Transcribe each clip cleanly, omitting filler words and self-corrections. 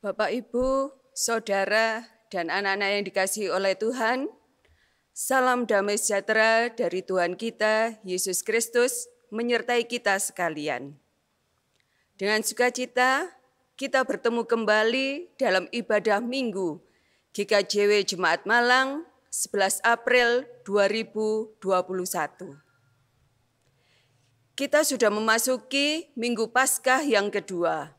Bapak, Ibu, Saudara, dan anak-anak yang dikasihi oleh Tuhan, salam damai sejahtera dari Tuhan kita, Yesus Kristus, menyertai kita sekalian. Dengan sukacita, kita bertemu kembali dalam ibadah Minggu GKJW Jemaat Malang 11 April 2021. Kita sudah memasuki Minggu Paskah yang kedua.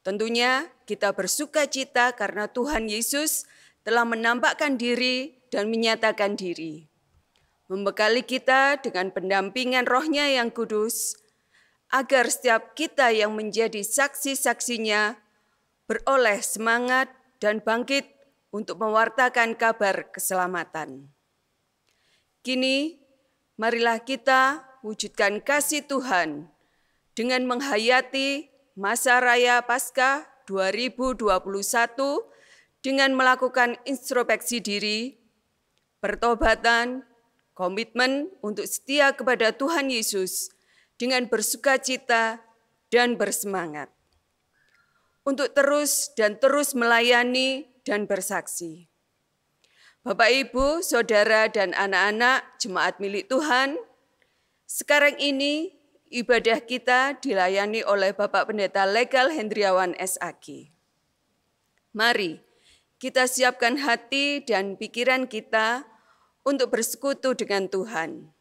Tentunya kita bersukacita karena Tuhan Yesus telah menampakkan diri dan menyatakan diri. Membekali kita dengan pendampingan Roh-Nya yang kudus, agar setiap kita yang menjadi saksi-saksinya beroleh semangat dan bangkit untuk mewartakan kabar keselamatan. Kini, marilah kita wujudkan kasih Tuhan dengan menghayati masa raya Paskah 2021 dengan melakukan introspeksi diri, pertobatan, komitmen untuk setia kepada Tuhan Yesus dengan bersukacita dan bersemangat untuk terus melayani dan bersaksi. Bapak, Ibu, Saudara, dan anak-anak jemaat milik Tuhan, sekarang ini ibadah kita dilayani oleh Bapak Pendeta Legal Hendriawan SAG. Mari kita siapkan hati dan pikiran kita untuk bersekutu dengan Tuhan.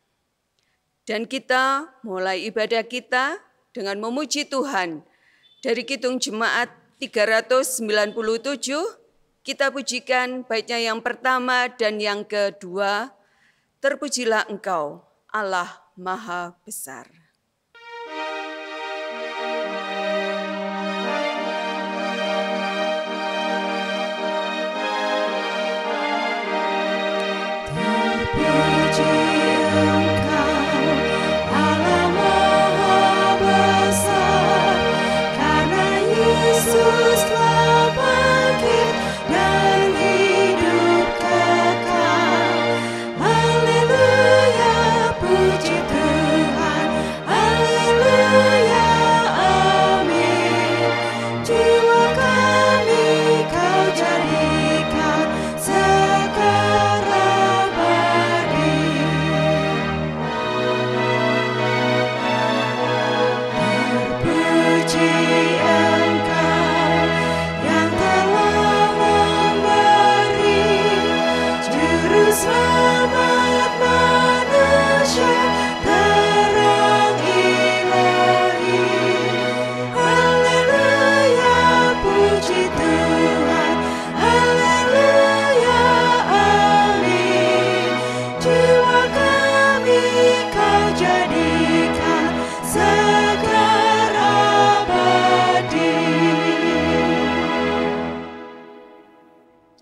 Dan kita mulai ibadah kita dengan memuji Tuhan. Dari Kidung Jemaat 397, kita pujikan baitnya yang pertama dan yang kedua, Terpujilah Engkau, Allah Maha Besar.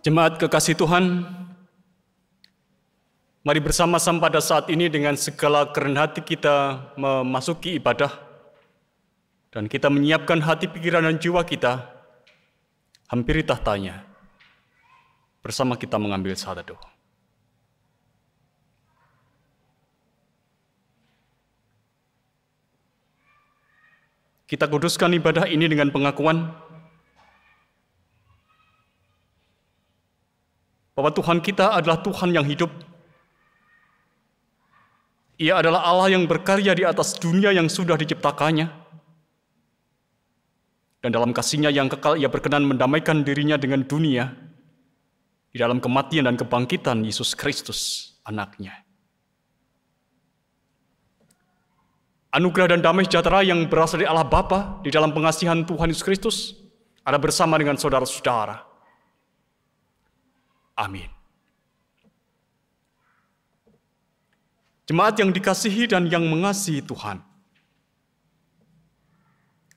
Jemaat kekasih Tuhan, mari bersama-sama pada saat ini dengan segala kerendahan hati kita memasuki ibadah dan kita menyiapkan hati, pikiran, dan jiwa kita hampiri tahtanya. Bersama kita mengambil sahadat doa. Kita kuduskan ibadah ini dengan pengakuan bahwa Tuhan kita adalah Tuhan yang hidup. Ia adalah Allah yang berkarya di atas dunia yang sudah diciptakannya. Dan dalam kasih-Nya yang kekal, Ia berkenan mendamaikan dirinya dengan dunia di dalam kematian dan kebangkitan Yesus Kristus, Anak-Nya. Anugerah dan damai sejahtera yang berasal dari Allah Bapa di dalam pengasihan Tuhan Yesus Kristus ada bersama dengan saudara-saudara. Amin. Jemaat yang dikasihi dan yang mengasihi Tuhan,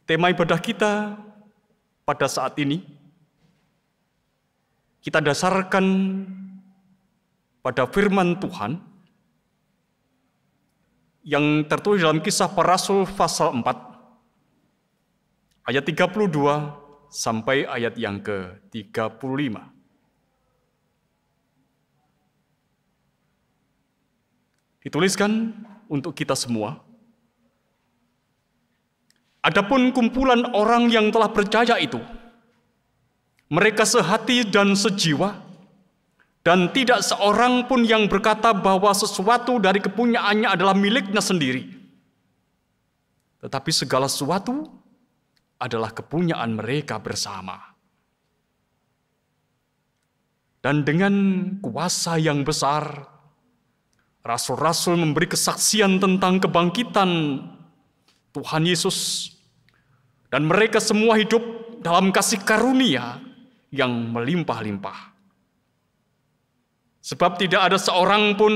tema ibadah kita pada saat ini kita dasarkan pada firman Tuhan yang tertulis dalam Kisah Para Rasul pasal 4 ayat 32 sampai ayat yang ke-35. Dituliskan untuk kita semua. Adapun kumpulan orang yang telah percaya itu Mereka sehati dan sejiwa, dan tidak seorang pun yang berkata bahwa sesuatu dari kepunyaannya adalah miliknya sendiri. Tetapi segala sesuatu adalah kepunyaan mereka bersama. Dan dengan kuasa yang besar, rasul-rasul memberi kesaksian tentang kebangkitan Tuhan Yesus. Dan mereka semua hidup dalam kasih karunia yang melimpah-limpah. Sebab tidak ada seorang pun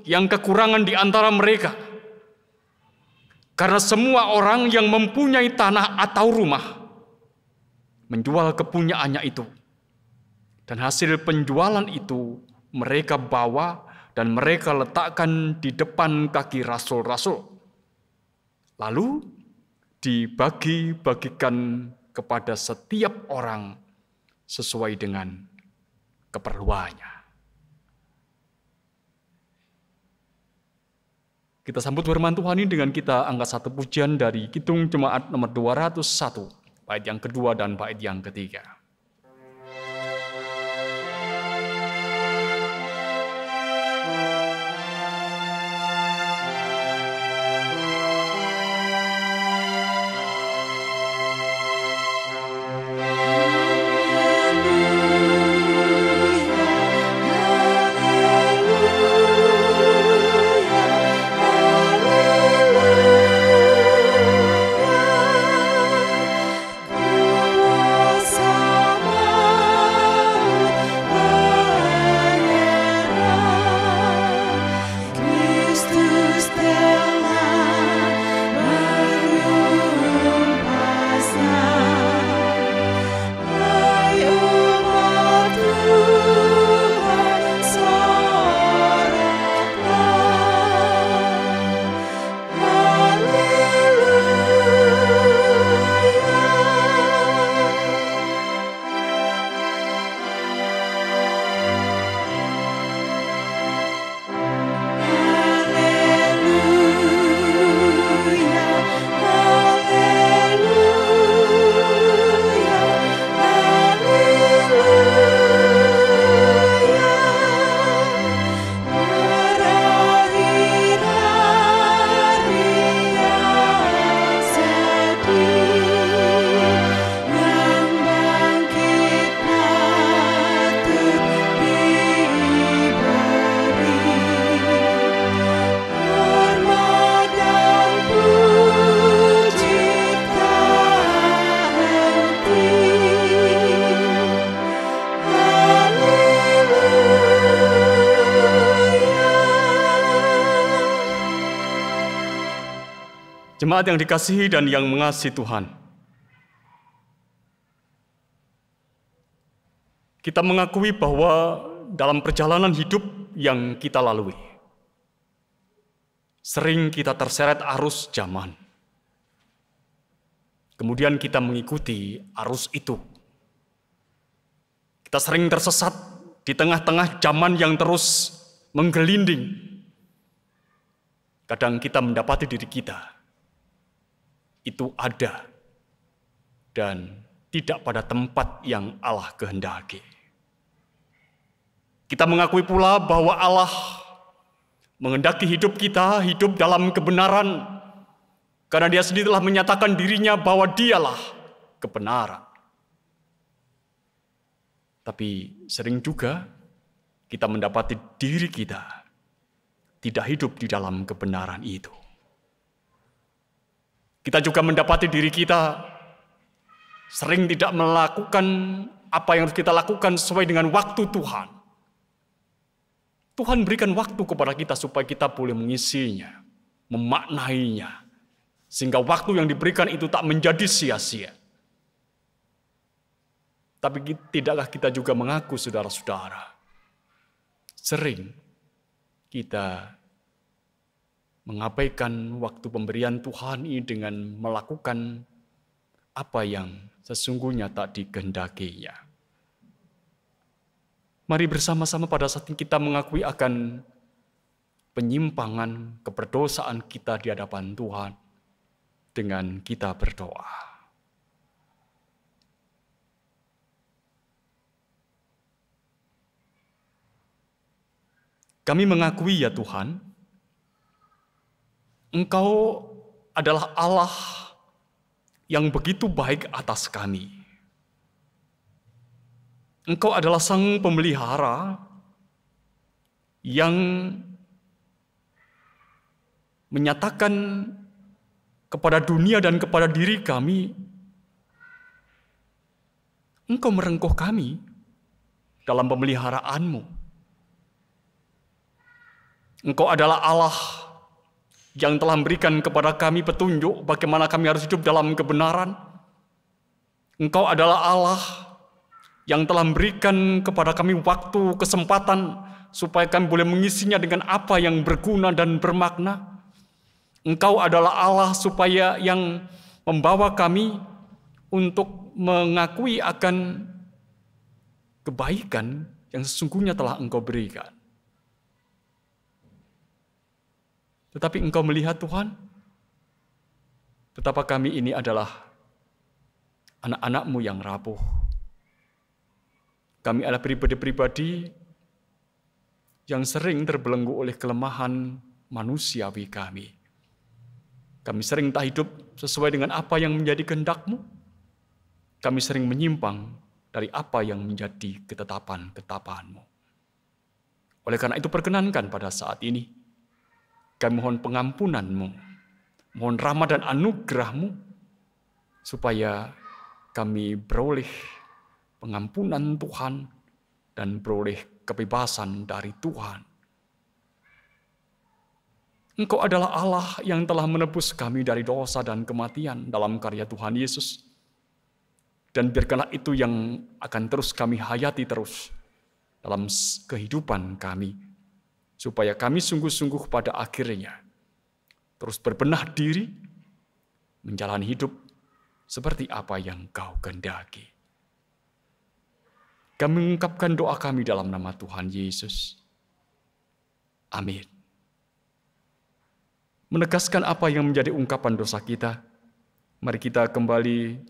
yang kekurangan di antara mereka. Karena semua orang yang mempunyai tanah atau rumah menjual kepunyaannya itu. Dan hasil penjualan itu mereka bawa dan mereka letakkan di depan kaki rasul-rasul. Lalu dibagi-bagikan kepada setiap orang sesuai dengan keperluannya. Kita sambut firman Tuhan ini dengan kita angkat satu pujian dari Kidung Jemaat nomor 201, bait yang kedua dan bait yang ketiga. Jemaat yang dikasihi dan yang mengasihi Tuhan, kita mengakui bahwa dalam perjalanan hidup yang kita lalui, sering kita terseret arus zaman. Kemudian kita mengikuti arus itu. Kita sering tersesat di tengah-tengah zaman yang terus menggelinding. Kadang kita mendapati diri kita itu ada dan tidak pada tempat yang Allah kehendaki. Kita mengakui pula bahwa Allah menghendaki hidup kita hidup dalam kebenaran, karena Dia sendiri telah menyatakan dirinya bahwa Dialah kebenaran. Tapi sering juga kita mendapati diri kita tidak hidup di dalam kebenaran itu. Kita juga mendapati diri kita sering tidak melakukan apa yang harus kita lakukan sesuai dengan waktu Tuhan. Tuhan berikan waktu kepada kita supaya kita boleh mengisinya, memaknainya, sehingga waktu yang diberikan itu tak menjadi sia-sia. Tapi tidakkah kita juga mengaku, saudara-saudara, sering kita mengabaikan waktu pemberian Tuhan ini dengan melakukan apa yang sesungguhnya tak dikehendakinya. Mari bersama-sama pada saat ini kita mengakui akan penyimpangan, keberdosaan kita di hadapan Tuhan dengan kita berdoa. Kami mengakui ya Tuhan, Engkau adalah Allah yang begitu baik atas kami. Engkau adalah Sang Pemelihara yang menyatakan kepada dunia dan kepada diri kami, Engkau merengkuh kami dalam pemeliharaanmu. Engkau adalah Allah yang telah memberikan kepada kami petunjuk bagaimana kami harus hidup dalam kebenaran. Engkau adalah Allah yang telah memberikan kepada kami waktu, kesempatan, supaya kami boleh mengisinya dengan apa yang berguna dan bermakna. Engkau adalah Allah supaya yang membawa kami untuk mengakui akan kebaikan yang sesungguhnya telah Engkau berikan. Tetapi Engkau melihat Tuhan, betapa kami ini adalah anak-anak-Mu yang rapuh. Kami adalah pribadi-pribadi yang sering terbelenggu oleh kelemahan manusiawi kami. Kami sering tak hidup sesuai dengan apa yang menjadi kehendak-Mu. Kami sering menyimpang dari apa yang menjadi ketetapan-ketetapan-Mu. Oleh karena itu perkenankan pada saat ini, kami mohon pengampunan-Mu, mohon rahmat dan anugerah-Mu, supaya kami beroleh pengampunan Tuhan dan beroleh kebebasan dari Tuhan. Engkau adalah Allah yang telah menebus kami dari dosa dan kematian dalam karya Tuhan Yesus. Dan biarkanlah itu yang akan terus kami hayati terus dalam kehidupan kami, supaya kami sungguh-sungguh pada akhirnya terus berbenah diri, menjalani hidup seperti apa yang Kau kehendaki. Kami mengungkapkan doa kami dalam nama Tuhan Yesus. Amin. Menegaskan apa yang menjadi ungkapan dosa kita, mari kita kembali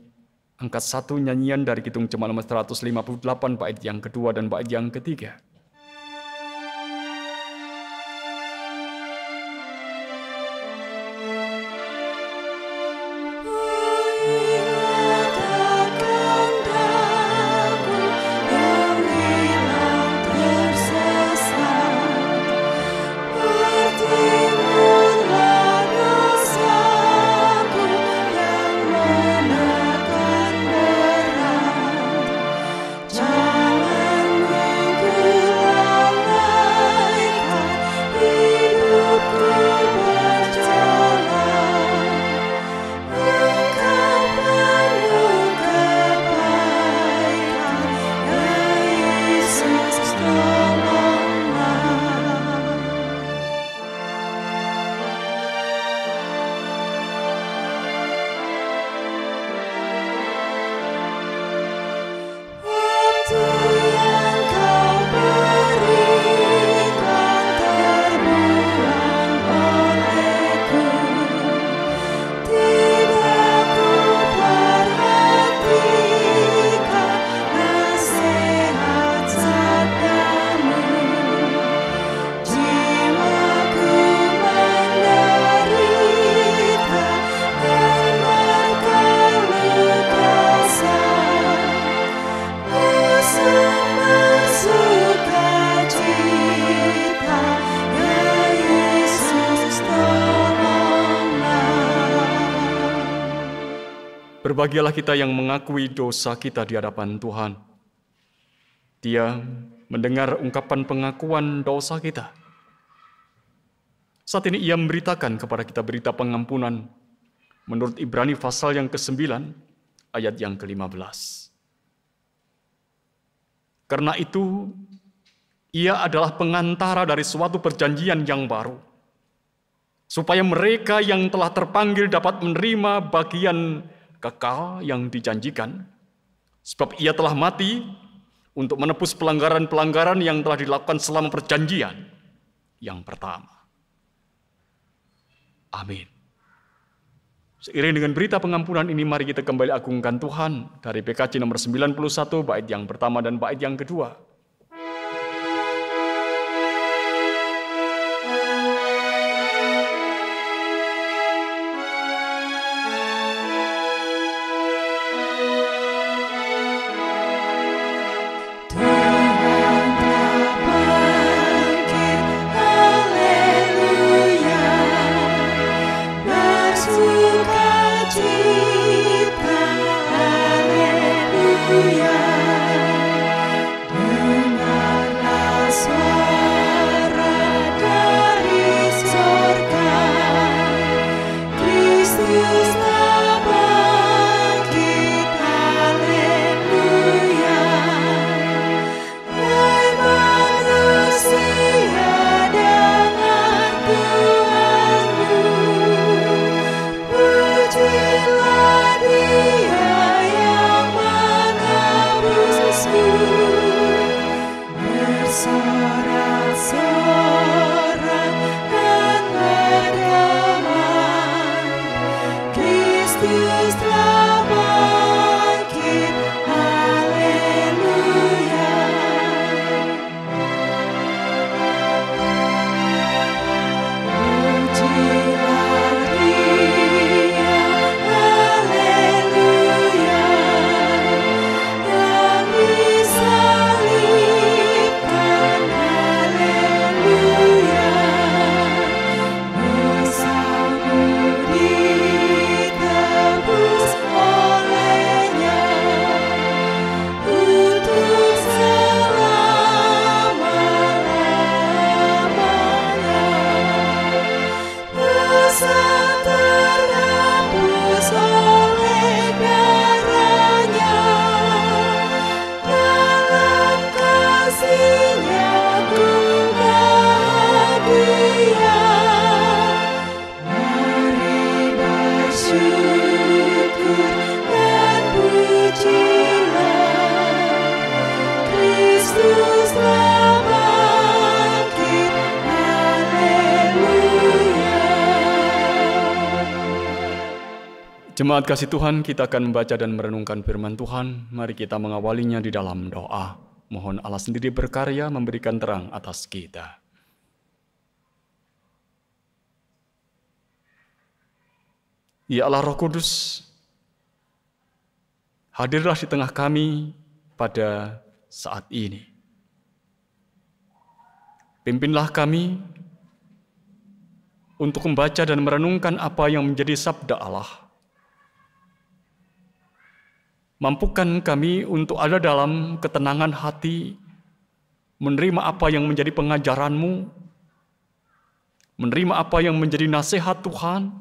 angkat satu nyanyian dari Kidung Jemaat nomor 158, bait yang kedua dan bait yang ketiga. Berbahagialah kita yang mengakui dosa kita di hadapan Tuhan. Dia mendengar ungkapan pengakuan dosa kita. Saat ini ia memberitakan kepada kita berita pengampunan menurut Ibrani pasal yang ke-9 ayat yang ke-15. Karena itu, ia adalah pengantara dari suatu perjanjian yang baru, supaya mereka yang telah terpanggil dapat menerima bagian kekal yang dijanjikan, sebab ia telah mati untuk menebus pelanggaran-pelanggaran yang telah dilakukan selama perjanjian yang pertama. Amin. Seiring dengan berita pengampunan ini, mari kita kembali agungkan Tuhan dari PKJ nomor 91, bait yang pertama dan bait yang kedua. Jemaat kasih Tuhan, kita akan membaca dan merenungkan firman Tuhan. Mari kita mengawalinya di dalam doa. Mohon Allah sendiri berkarya memberikan terang atas kita. Ya Allah Roh Kudus, hadirlah di tengah kami pada saat ini. Pimpinlah kami untuk membaca dan merenungkan apa yang menjadi sabda Allah. Mampukan kami untuk ada dalam ketenangan hati, menerima apa yang menjadi pengajaran-Mu, menerima apa yang menjadi nasihat Tuhan,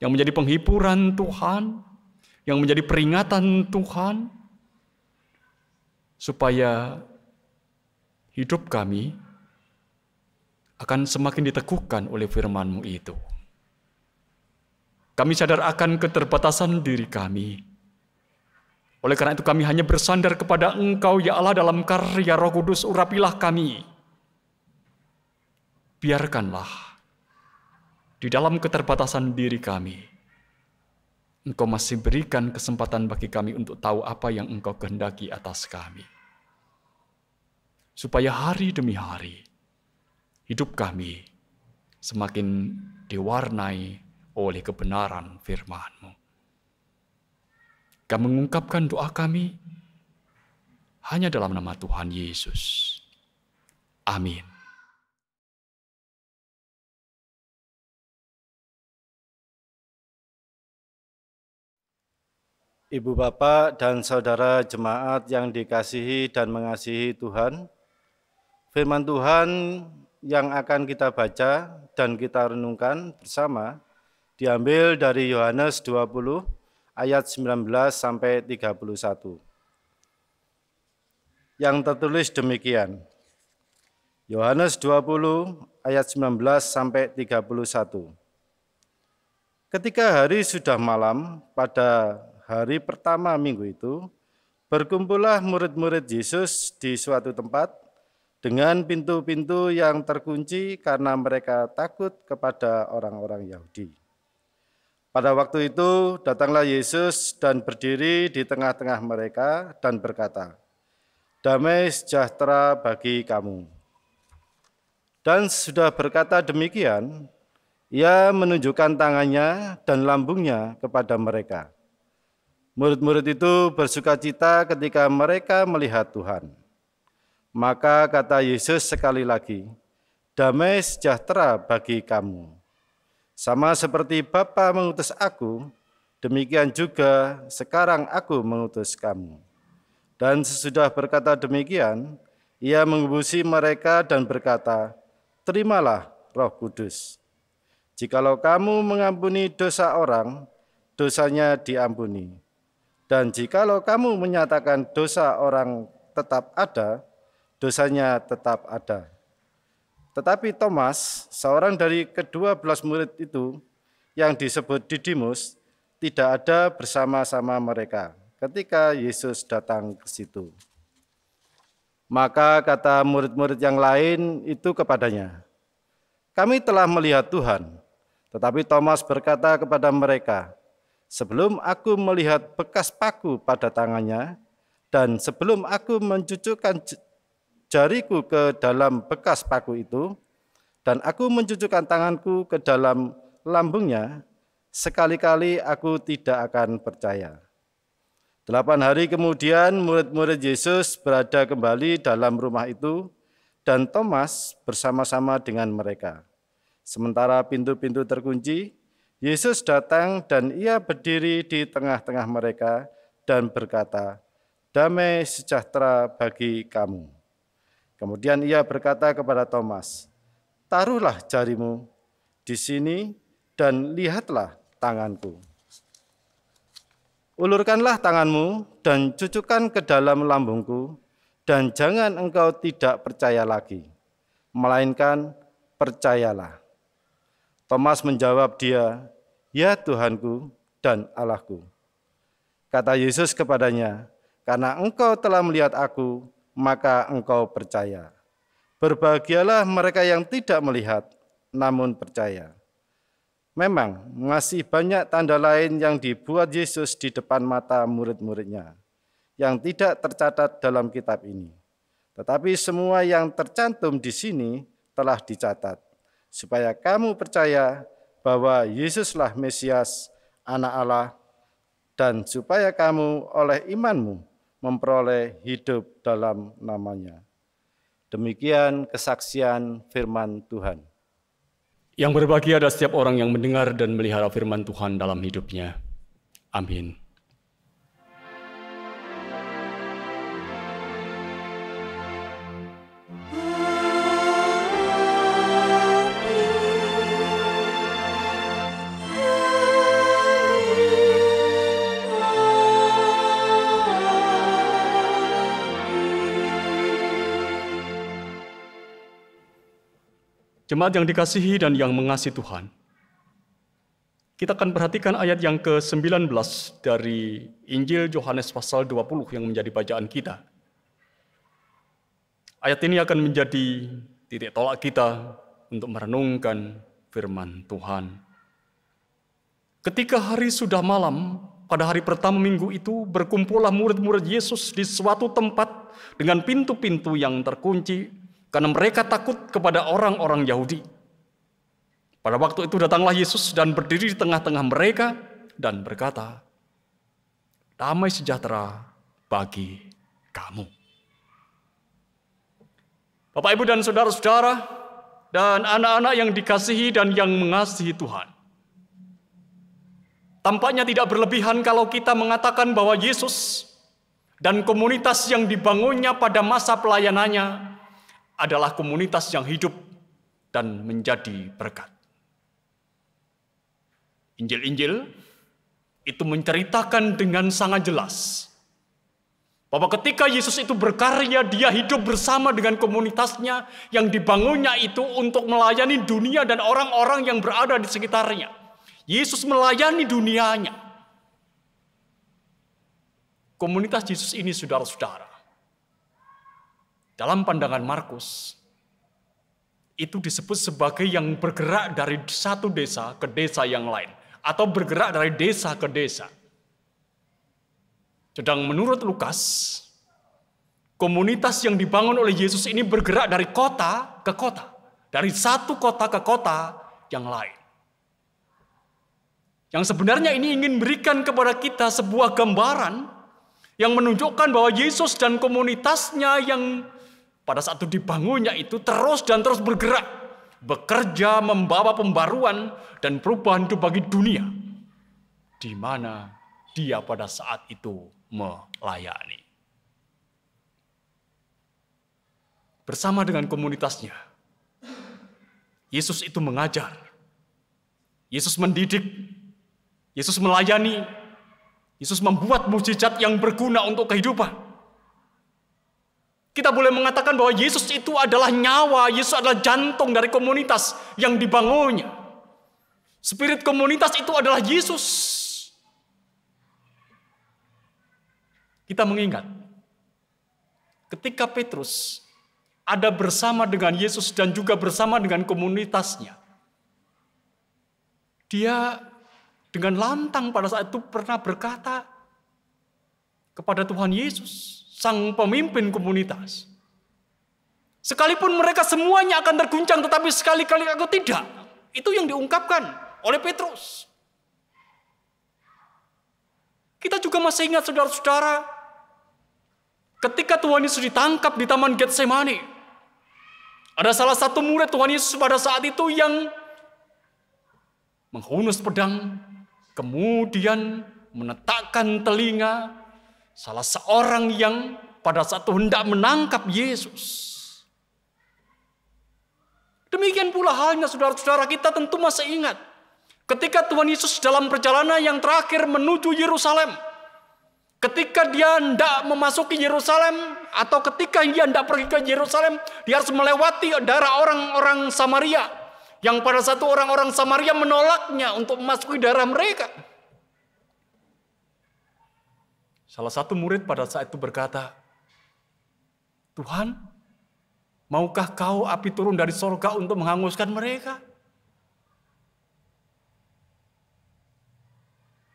yang menjadi penghiburan Tuhan, yang menjadi peringatan Tuhan, supaya hidup kami akan semakin diteguhkan oleh firman-Mu itu. Kami sadar akan keterbatasan diri kami. Oleh karena itu kami hanya bersandar kepada Engkau, ya Allah, dalam karya Roh Kudus. Urapilah kami. Biarkanlah di dalam keterbatasan diri kami, Engkau masih berikan kesempatan bagi kami untuk tahu apa yang Engkau kehendaki atas kami. Supaya hari demi hari, hidup kami semakin diwarnai oleh kebenaran firman-Mu. Kami mengungkapkan doa kami hanya dalam nama Tuhan Yesus. Amin. Ibu bapak dan saudara jemaat yang dikasihi dan mengasihi Tuhan, firman Tuhan yang akan kita baca dan kita renungkan bersama diambil dari Yohanes 20 ayat 19 sampai 31. Yang tertulis demikian. Yohanes 20 ayat 19 sampai 31. Ketika hari sudah malam, pada hari pertama minggu itu, berkumpullah murid-murid Yesus di suatu tempat dengan pintu-pintu yang terkunci karena mereka takut kepada orang-orang Yahudi. Pada waktu itu datanglah Yesus dan berdiri di tengah-tengah mereka dan berkata, "Damai sejahtera bagi kamu." Dan sudah berkata demikian, Ia menunjukkan tangannya dan lambungnya kepada mereka. Murid-murid itu bersukacita ketika mereka melihat Tuhan. Maka kata Yesus sekali lagi, "Damai sejahtera bagi kamu. Sama seperti Bapa mengutus aku, demikian juga sekarang aku mengutus kamu." Dan sesudah berkata demikian, Ia mengubusi mereka dan berkata, "Terimalah Roh Kudus. Jikalau kamu mengampuni dosa orang, dosanya diampuni. Dan jikalau kamu menyatakan dosa orang tetap ada, dosanya tetap ada." Tetapi Thomas, seorang dari ke-12 murid itu, yang disebut Didimus, tidak ada bersama-sama mereka ketika Yesus datang ke situ. Maka kata murid-murid yang lain itu kepadanya, "Kami telah melihat Tuhan." Tetapi Thomas berkata kepada mereka, "Sebelum aku melihat bekas paku pada tangannya, dan sebelum aku mencucukkan jariku ke dalam bekas paku itu, dan aku mencucukkan tanganku ke dalam lambungnya, sekali-kali aku tidak akan percaya." 8 hari kemudian murid-murid Yesus berada kembali dalam rumah itu, dan Thomas bersama-sama dengan mereka. Sementara pintu-pintu terkunci, Yesus datang dan Ia berdiri di tengah-tengah mereka dan berkata, "Damai sejahtera bagi kamu." Kemudian Ia berkata kepada Thomas, "Taruhlah jarimu di sini dan lihatlah tanganku. Ulurkanlah tanganmu dan cucukkan ke dalam lambungku, dan jangan engkau tidak percaya lagi, melainkan percayalah." Thomas menjawab dia, "Ya Tuhanku dan Allahku." Kata Yesus kepadanya, "Karena engkau telah melihat aku, maka engkau percaya. Berbahagialah mereka yang tidak melihat, namun percaya." Memang masih banyak tanda lain yang dibuat Yesus di depan mata murid-muridnya yang tidak tercatat dalam kitab ini. Tetapi semua yang tercantum di sini telah dicatat, supaya kamu percaya bahwa Yesuslah Mesias, Anak Allah, dan supaya kamu oleh imanmu memperoleh hidup dalam namanya. Demikian kesaksian firman Tuhan. Yang berbahagia adalah setiap orang yang mendengar dan melihara firman Tuhan dalam hidupnya. Amin. Jemaat yang dikasihi dan yang mengasihi Tuhan, kita akan perhatikan ayat yang ke-19 dari Injil Yohanes pasal 20 yang menjadi bacaan kita. Ayat ini akan menjadi titik tolak kita untuk merenungkan firman Tuhan. Ketika hari sudah malam, pada hari pertama minggu itu berkumpullah murid-murid Yesus di suatu tempat dengan pintu-pintu yang terkunci, karena mereka takut kepada orang-orang Yahudi. Pada waktu itu datanglah Yesus dan berdiri di tengah-tengah mereka dan berkata, "Damai sejahtera bagi kamu." Bapak, Ibu, dan saudara-saudara, dan anak-anak yang dikasihi dan yang mengasihi Tuhan. Tampaknya tidak berlebihan kalau kita mengatakan bahwa Yesus dan komunitas yang dibangunnya pada masa pelayanannya adalah komunitas yang hidup dan menjadi berkat. Injil-Injil itu menceritakan dengan sangat jelas bahwa ketika Yesus itu berkarya, dia hidup bersama dengan komunitasnya yang dibangunnya itu untuk melayani dunia dan orang-orang yang berada di sekitarnya. Yesus melayani dunianya. Komunitas Yesus ini, saudara-saudara, dalam pandangan Markus, itu disebut sebagai yang bergerak dari satu desa ke desa yang lain, atau bergerak dari desa ke desa. Sedang menurut Lukas, komunitas yang dibangun oleh Yesus ini bergerak dari kota ke kota, dari satu kota ke kota yang lain. Yang sebenarnya ini ingin berikan kepada kita sebuah gambaran yang menunjukkan bahwa Yesus dan komunitasnya yang pada saat itu dibangunnya itu terus dan terus bergerak, bekerja membawa pembaruan dan perubahan itu bagi dunia, di mana dia pada saat itu melayani. Bersama dengan komunitasnya, Yesus itu mengajar, Yesus mendidik, Yesus melayani, Yesus membuat mukjizat yang berguna untuk kehidupan. Kita boleh mengatakan bahwa Yesus itu adalah nyawa, Yesus adalah jantung dari komunitas yang dibangunnya. Spirit komunitas itu adalah Yesus. Kita mengingat, ketika Petrus ada bersama dengan Yesus dan juga bersama dengan komunitasnya, dia dengan lantang pada saat itu pernah berkata kepada Tuhan Yesus, sang pemimpin komunitas, "Sekalipun mereka semuanya akan terguncang, tetapi sekali-kali aku tidak." Itu yang diungkapkan oleh Petrus. Kita juga masih ingat, saudara-saudara, ketika Tuhan Yesus ditangkap di Taman Getsemani, ada salah satu murid Tuhan Yesus pada saat itu yang menghunus pedang, kemudian menetakkan telinga salah seorang yang pada saat itu hendak menangkap Yesus. Demikian pula halnya, saudara-saudara, kita tentu masih ingat ketika Tuhan Yesus dalam perjalanan yang terakhir menuju Yerusalem, ketika dia hendak memasuki Yerusalem atau ketika dia hendak pergi ke Yerusalem, dia harus melewati daerah orang-orang Samaria, yang pada satu orang-orang Samaria menolaknya untuk memasuki daerah mereka. Salah satu murid pada saat itu berkata, "Tuhan, maukah kau api turun dari sorga untuk menghanguskan mereka?"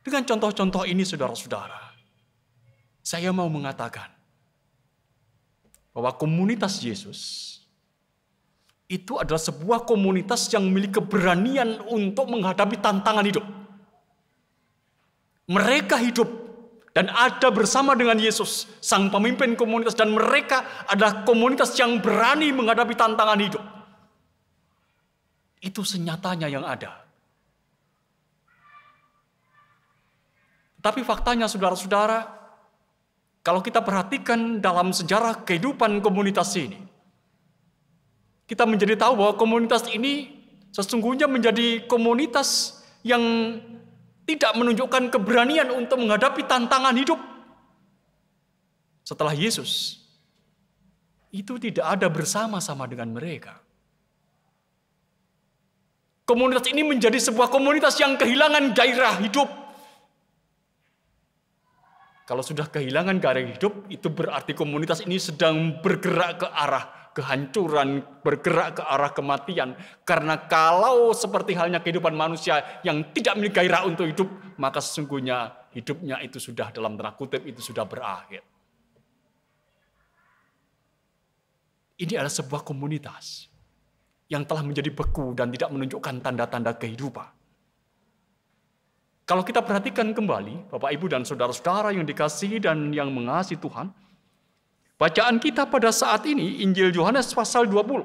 Dengan contoh-contoh ini saudara-saudara, saya mau mengatakan bahwa komunitas Yesus itu adalah sebuah komunitas yang memiliki keberanian untuk menghadapi tantangan hidup. Mereka hidup dan ada bersama dengan Yesus, sang pemimpin komunitas, dan mereka adalah komunitas yang berani menghadapi tantangan hidup. Itu senyatanya yang ada. Tapi faktanya saudara-saudara, kalau kita perhatikan dalam sejarah kehidupan komunitas ini, kita menjadi tahu bahwa komunitas ini sesungguhnya menjadi komunitas yang tidak menunjukkan keberanian untuk menghadapi tantangan hidup. Setelah Yesus, itu tidak ada bersama-sama dengan mereka. Komunitas ini menjadi sebuah komunitas yang kehilangan gairah hidup. Kalau sudah kehilangan gairah hidup, itu berarti komunitas ini sedang bergerak ke arah kehancuran, bergerak ke arah kematian. Karena kalau seperti halnya kehidupan manusia yang tidak memiliki gairah untuk hidup, maka sesungguhnya hidupnya itu sudah dalam tanda kutip itu sudah berakhir. Ini adalah sebuah komunitas yang telah menjadi beku dan tidak menunjukkan tanda-tanda kehidupan. Kalau kita perhatikan kembali, Bapak, Ibu, dan saudara-saudara yang dikasihi dan yang mengasihi Tuhan, bacaan kita pada saat ini, Injil Yohanes pasal 20,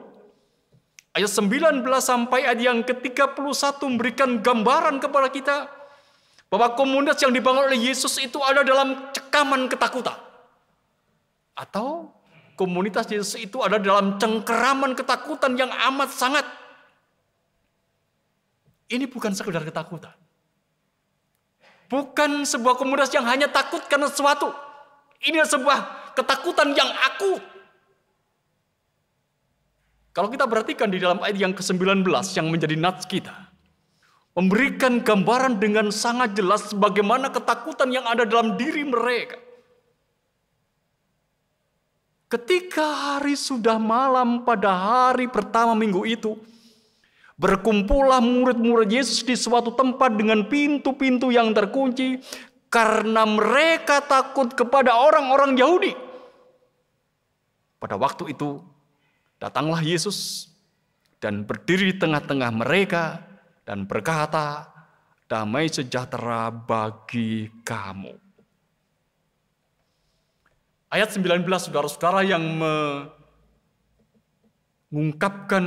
ayat 19 sampai ayat yang ke-31 memberikan gambaran kepada kita bahwa komunitas yang dibangun oleh Yesus itu ada dalam cekaman ketakutan. Atau komunitas Yesus itu ada dalam cengkeraman ketakutan yang amat sangat. Ini bukan sekedar ketakutan. Bukan sebuah komunitas yang hanya takut karena sesuatu. Ini adalah sebuah ketakutan yang akut. Kalau kita perhatikan di dalam ayat yang ke-19 yang menjadi nats kita, memberikan gambaran dengan sangat jelas bagaimana ketakutan yang ada dalam diri mereka. Ketika hari sudah malam pada hari pertama minggu itu, berkumpullah murid-murid Yesus di suatu tempat dengan pintu-pintu yang terkunci karena mereka takut kepada orang-orang Yahudi. Pada waktu itu datanglah Yesus dan berdiri di tengah-tengah mereka dan berkata, "Damai sejahtera bagi kamu." Ayat 19, saudara-saudara, yang mengungkapkan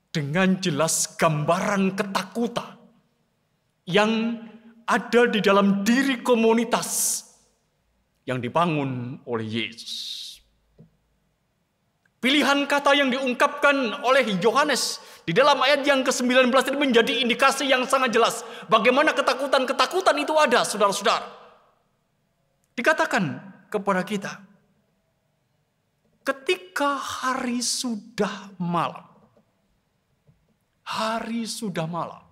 dengan jelas gambaran ketakutan yang ada di dalam diri komunitas yang dibangun oleh Yesus. Pilihan kata yang diungkapkan oleh Yohanes di dalam ayat yang ke-19 ini menjadi indikasi yang sangat jelas bagaimana ketakutan-ketakutan itu ada, saudara-saudara. Dikatakan kepada kita, ketika hari sudah malam. Hari sudah malam.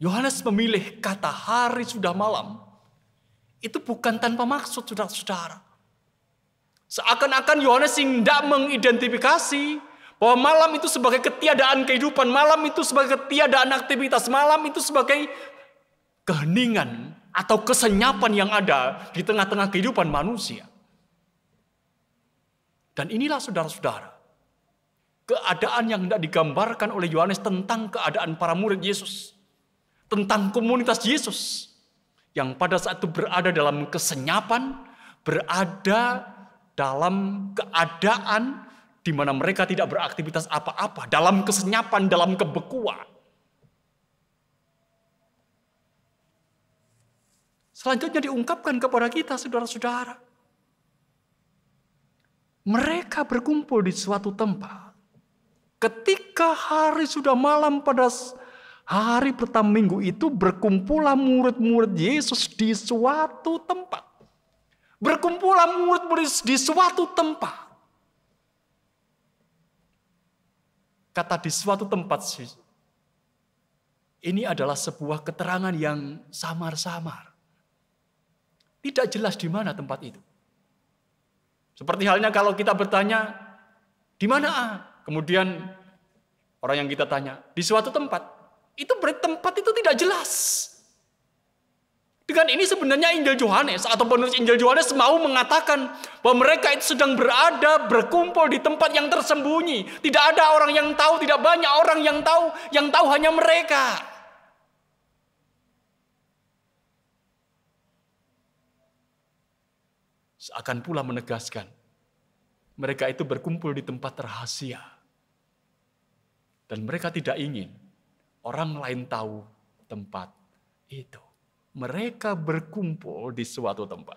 Yohanes memilih kata hari sudah malam. Itu bukan tanpa maksud, saudara-saudara. Seakan-akan Yohanes hendak mengidentifikasi bahwa malam itu sebagai ketiadaan kehidupan, malam itu sebagai ketiadaan aktivitas, malam itu sebagai keheningan atau kesenyapan yang ada di tengah-tengah kehidupan manusia. Dan inilah, saudara-saudara, keadaan yang hendak digambarkan oleh Yohanes tentang keadaan para murid Yesus. Tentang komunitas Yesus. Yang pada saat itu berada dalam kesenyapan. Berada dalam keadaan di mana mereka tidak beraktivitas apa-apa. Dalam kesenyapan, dalam kebekuan. Selanjutnya diungkapkan kepada kita, saudara-saudara. Mereka berkumpul di suatu tempat. Ketika hari sudah malam pada hari pertama minggu itu, berkumpullah murid-murid Yesus di suatu tempat. Berkumpullah murid-murid di suatu tempat. Kata di suatu tempat ini adalah sebuah keterangan yang samar-samar. Tidak jelas di mana tempat itu. Seperti halnya kalau kita bertanya, di mana? Kemudian orang yang kita tanya, di suatu tempat. Itu berarti tempat itu tidak jelas. Dengan ini sebenarnya Injil Yohanes atau penulis Injil Yohanes mau mengatakan bahwa mereka itu sedang berada, berkumpul di tempat yang tersembunyi. Tidak ada orang yang tahu, tidak banyak orang yang tahu hanya mereka. Seakan pula menegaskan, mereka itu berkumpul di tempat rahasia. Dan mereka tidak ingin orang lain tahu tempat itu. Mereka berkumpul di suatu tempat.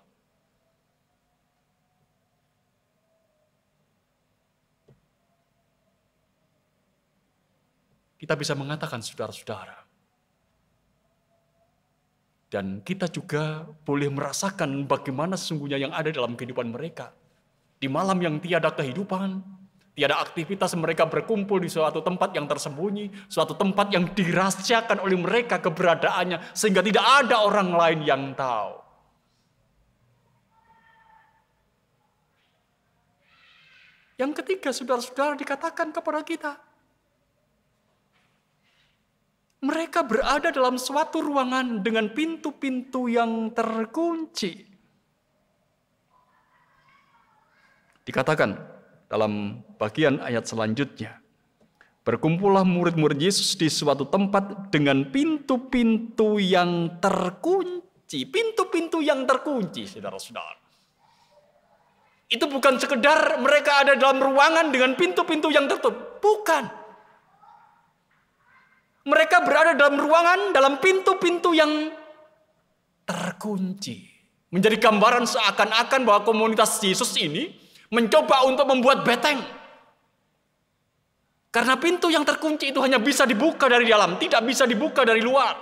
Kita bisa mengatakan saudara-saudara, dan kita juga boleh merasakan bagaimana sesungguhnya yang ada dalam kehidupan mereka. Di malam yang tiada kehidupan, tiada aktivitas, mereka berkumpul di suatu tempat yang tersembunyi, suatu tempat yang dirahasiakan oleh mereka keberadaannya, sehingga tidak ada orang lain yang tahu. Yang ketiga, saudara-saudara, dikatakan kepada kita, mereka berada dalam suatu ruangan dengan pintu-pintu yang terkunci. Dikatakan dalam bagian ayat selanjutnya, berkumpullah murid-murid Yesus di suatu tempat dengan pintu-pintu yang terkunci. Pintu-pintu yang terkunci, saudara-saudara. Itu bukan sekedar mereka ada dalam ruangan dengan pintu-pintu yang tertutup. Bukan. Mereka berada dalam ruangan, dalam pintu-pintu yang terkunci. Menjadi gambaran seakan-akan bahwa komunitas Yesus ini mencoba untuk membuat beteng. Karena pintu yang terkunci itu hanya bisa dibuka dari dalam, tidak bisa dibuka dari luar.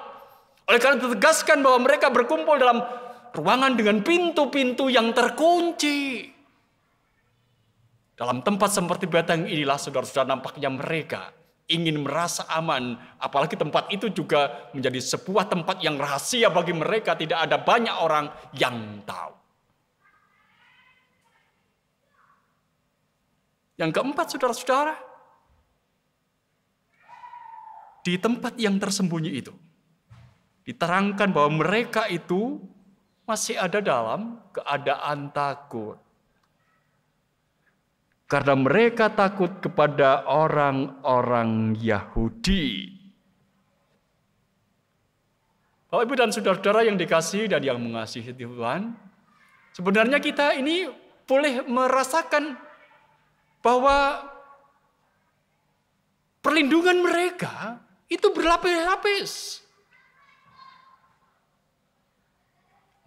Oleh karena itu ditegaskan bahwa mereka berkumpul dalam ruangan dengan pintu-pintu yang terkunci. Dalam tempat seperti beteng inilah saudara-saudara nampaknya mereka ingin merasa aman. Apalagi tempat itu juga menjadi sebuah tempat yang rahasia bagi mereka. Tidak ada banyak orang yang tahu. Yang keempat, saudara-saudara, di tempat yang tersembunyi itu, diterangkan bahwa mereka itu masih ada dalam keadaan takut. Karena mereka takut kepada orang-orang Yahudi. Bapak, Ibu, dan saudara-saudara yang dikasihi dan yang mengasihi Tuhan, sebenarnya kita ini boleh merasakan bahwa perlindungan mereka itu berlapis-lapis.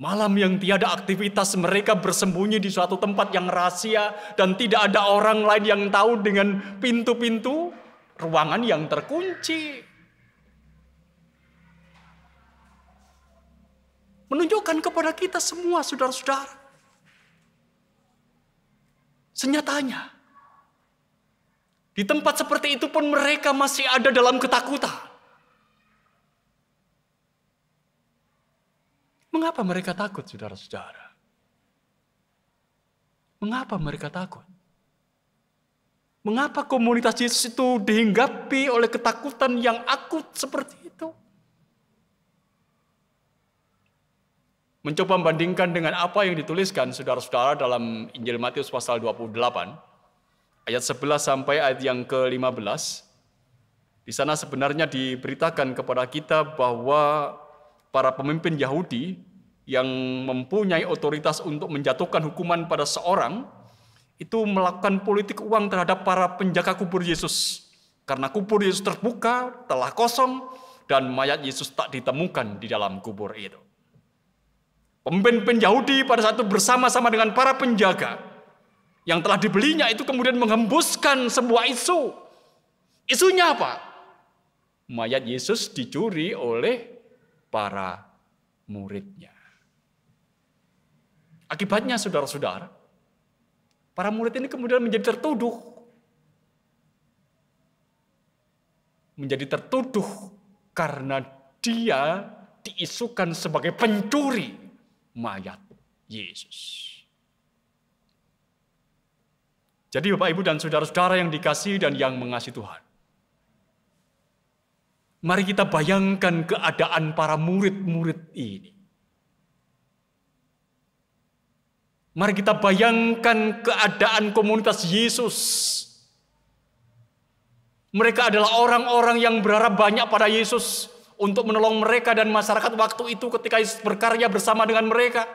Malam yang tiada aktivitas, mereka bersembunyi di suatu tempat yang rahasia dan tidak ada orang lain yang tahu dengan pintu-pintu ruangan yang terkunci. Menunjukkan kepada kita semua, saudara-saudara, senyatanya di tempat seperti itu pun mereka masih ada dalam ketakutan. Mengapa mereka takut, saudara-saudara? Mengapa mereka takut? Mengapa komunitas Yesus itu dihinggapi oleh ketakutan yang akut seperti itu? Mencoba membandingkan dengan apa yang dituliskan saudara-saudara dalam Injil Matius pasal 28, ayat 11 sampai ayat yang ke-15. Di sana sebenarnya diberitakan kepada kita bahwa para pemimpin Yahudi yang mempunyai otoritas untuk menjatuhkan hukuman pada seorang itu melakukan politik uang terhadap para penjaga kubur Yesus. Karena kubur Yesus terbuka, telah kosong, dan mayat Yesus tak ditemukan di dalam kubur itu. Pemimpin Yahudi pada saat itu bersama-sama dengan para penjaga yang telah dibelinya itu kemudian menghembuskan sebuah isu. Isunya apa? Mayat Yesus dicuri oleh para muridnya. Akibatnya, saudara-saudara, para murid ini kemudian menjadi tertuduh. Menjadi tertuduh karena dia diisukan sebagai pencuri mayat Yesus. Jadi Bapak, Ibu, dan saudara-saudara yang dikasihi dan yang mengasihi Tuhan, Mari kita bayangkan keadaan para murid-murid ini. Mari kita bayangkan keadaan komunitas Yesus. Mereka adalah orang-orang yang berharap banyak pada Yesus untuk menolong mereka dan masyarakat waktu itu ketika Yesus berkarya bersama dengan mereka.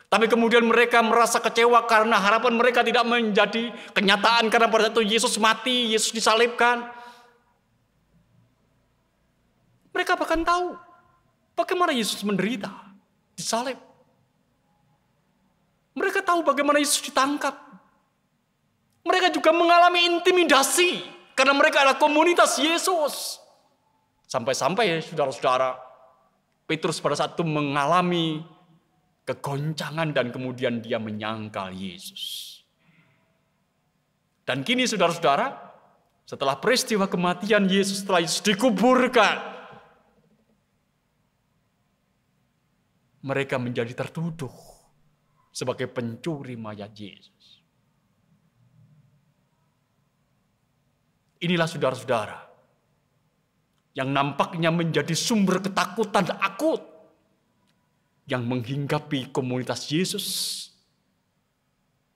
Tapi kemudian mereka merasa kecewa karena harapan mereka tidak menjadi kenyataan karena pada saat itu Yesus mati, Yesus disalibkan. Mereka bahkan tahu bagaimana Yesus menderita, disalib. Mereka tahu bagaimana Yesus ditangkap. Mereka juga mengalami intimidasi karena mereka adalah komunitas Yesus. Sampai-sampai saudara-saudara, Petrus pada saat itu mengalami kegoncangan dan kemudian dia menyangkal Yesus. Dan kini saudara-saudara, setelah peristiwa kematian Yesus, setelah Yesus dikuburkan, mereka menjadi tertuduh sebagai pencuri mayat Yesus. Inilah saudara-saudara yang nampaknya menjadi sumber ketakutan akut yang menghinggapi komunitas Yesus.